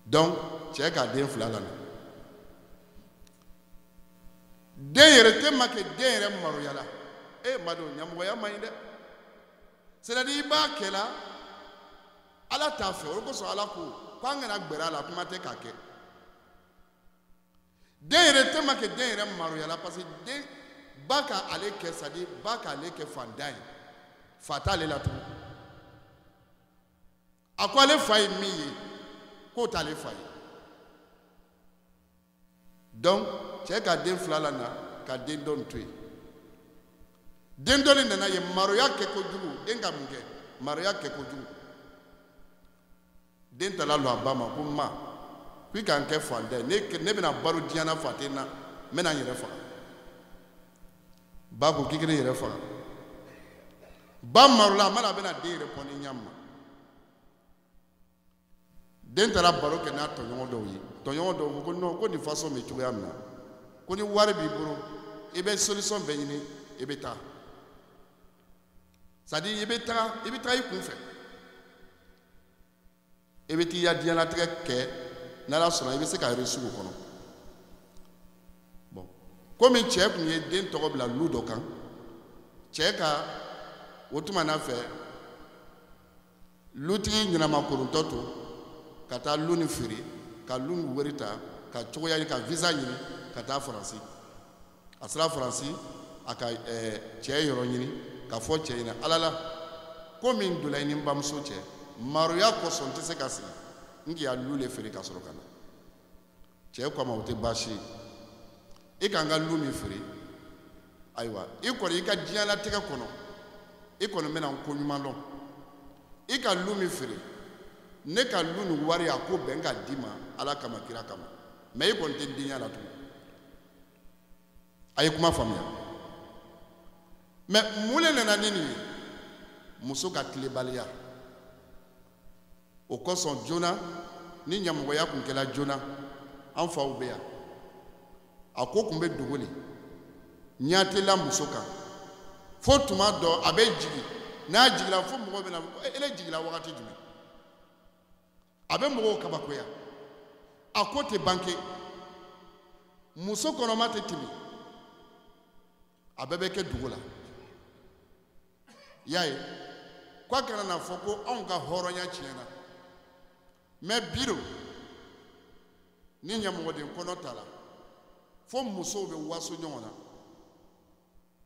[SPEAKER 1] donc cɛ ka den 2 lana den yɛrɛ tɛ ma kɛ den yɛrɛ maroya la madon ɲamɔgɔya man ɲi dɛ c'est-à-dire i b'a kɛla ala t'a fɛ o kosɔn ala ko an kana gbɛrɛ a la kuma tɛ k'a kɛ den yɛrɛ tɛ ma kɛ den yɛrɛ maroya la parce que den ba ka ale kɛ c'est-à-dire ba ka ale kɛ fantan ye fa t'ale la tugun a ko ale fa ye min ye k'o t'ale fa ye donc cɛ ka den 2 lana ka den dɔ nin to yen den dɔ nin nana ye maroya kɛ kojugu den ka mun kɛ maroya kɛ kojugu den tala lɔ a ba ma ko ma ko i ka n kɛ fantan ye ne bɛna baro diɲɛ na fa tɛ n na n bɛna n yɛrɛ faga ba ko k'i k'i yɛrɛ faga ba marola a mana bɛna den yɛrɛ pɔnni ɲa ma den taara baro kɛ n'a tɔɲɔgɔn dɔw ye tɔɲɔgɔn dɔw ko non ko nin façon bɛ cogoya min na ko ni wari b'i bolo i bɛ solution bɛɛ ɲini i bɛ taa c'est-à-dire i bɛ taa i kun fɛ i bɛ t'i ya diɲɛlatigɛ kɛ n'ala sɔnna i bɛ se ka réussir o kɔnɔ bon komi cɛ kun ye den tɔgɔ bila lu dɔ kan cɛ ka o tuma na fɛ lutigi ɲɛnamakorotɔ to ka taa lu ni feere ka lu ni wari ta ka cogoya ɲini ka visa ɲini ka taa Faransi a sera Faransi a ka cɛ yɔrɔ ɲini ka fɔ cɛ ɲɛna ala la ko min donna i ni n bamuso cɛ maroya kosɔn n tɛ se ka sigi n k'i ya lu le feere ka sɔrɔ ka na cɛ ko a ma o tɛ baasi ye i ka n ka lu min feere ayiwa i kɔni i ka diɲɛlatigɛ kɔnɔ i kɔni bɛna n ko ɲuman dɔn i ka lu min feere ne ka lu ni wari a ko bɛn ka d'i ma ala kama kira kama mais i kɔni tɛ diɲɛ la tugun a ye kuma faamuya mais mun de nana ni nin ye muso ka tilebaliya o kosɔn joona ni ɲamɔgɔya kun kɛla joona an faw bɛ yan a ko kun bɛ dogo de ɲɛ tɛla muso kan fo tuma dɔ a bɛ jigin n'a jigila fo mɔgɔw bɛ na ele jigila wagati jumɛn a bɛ mɔgɔw kabakoya a ko tɛ banke muso kɔnɔma tɛ tɛmɛ a bɛɛ bɛ kɛ dugu la y'a ye ko a kana na fɔ ko anw ka hɔrɔnya tiɲɛna mais biro ni ɲɛmɔgɔden kɔnɔ ta la fo musow bɛ waso ɲɔgɔn na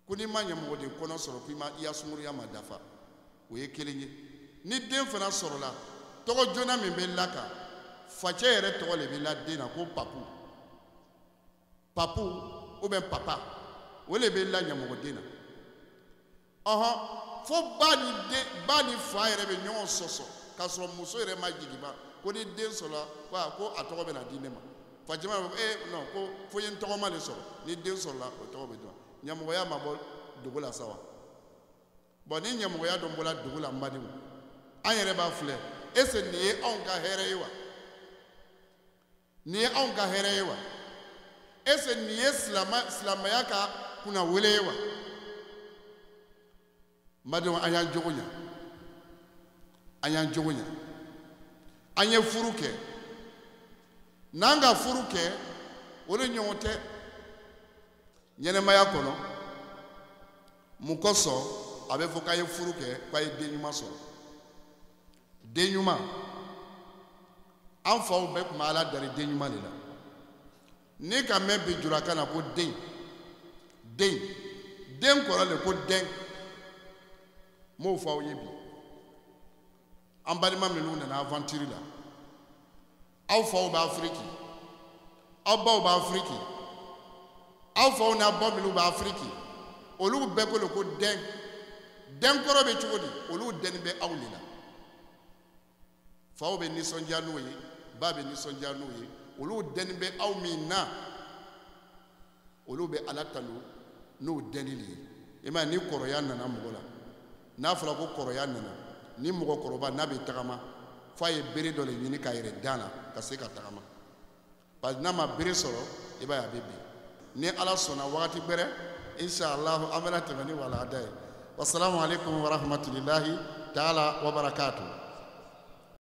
[SPEAKER 1] ko n'i ma ɲɛmɔgɔden kɔnɔ sɔrɔ ko i ya sunkuruya ma dafa o ye kelen ye ni den fana sɔrɔla tɔgɔ joona min bɛ la kan facɛ yɛrɛ tɔgɔ de bɛ la den na ko papu papu ou bien papa o le bɛ la ɲɛmɔgɔden na fo ba ni fa yɛrɛ bɛ ɲɔgɔn sɔsɔ k'a sɔrɔ muso yɛrɛ ma jigin ba ko ni den sɔrɔla ko a tɔgɔ bɛ na di ne ma facɛ b'a fɔ non ko fo ye n tɔgɔma de sɔrɔ ni den sɔrɔla o tɔgɔ bɛ dɔn ɲɛmɔgɔya ma bɔ dugu la sawa bon ni ɲɛmɔgɔya dɔ bɔra dugu la n badenw an yɛrɛ b'a filɛ est ce que nin ye anw ka hɛrɛ ye wa nin ye anw ka hɛrɛ ye wa est ce que nin ye silamɛya ka kunna wele ye wa n badenw an y'an jogo ɲa an y'an jogo ɲa an ye furu kɛ n'an ka furu kɛ o de ɲɔgɔn tɛ ɲɛnɛmaya kɔnɔ mun kosɔn a bɛ fɔ k'a ye furu kɛ k'a ye den ɲuman sɔrɔ den ɲuman an faw bɛɛ tun bɛ ala dari den ɲuman de la ni ka mɛn bi jurakan na ko den den kɔrɔ de ko den m'o fɔ aw ye bi an balima minnu nana aventure la aw faw bɛ afiriki aw baw bɛ afiriki aw faw n'a ba minnu bɛ afiriki olu bɛɛ ko de ko den kɔrɔ bɛ cogo di olu deni bɛ aw de la faw bɛ nisɔndiya n'o ye ba bɛ nisɔndiya n'o ye olu deni bɛ aw min na olu bɛ ala tanu n'o deni de ye i m'a ye ni kɔrɔya nana mɔgɔ la n'a fɔra ko kɔrɔya nana ni mɔgɔkɔrɔba n'a bɛ tagama f'a ye bere dɔ de ɲini k'a yɛrɛ dan na ka se ka tagama parce que n'a ma bere sɔrɔ i b'a ye a bɛ bin ni ala sɔnna wagati bɛrɛ inshallah an bɛna tɛmɛ ni walanda ye wasalaamu aleykum wa rahmatulahi taala wa barakatuh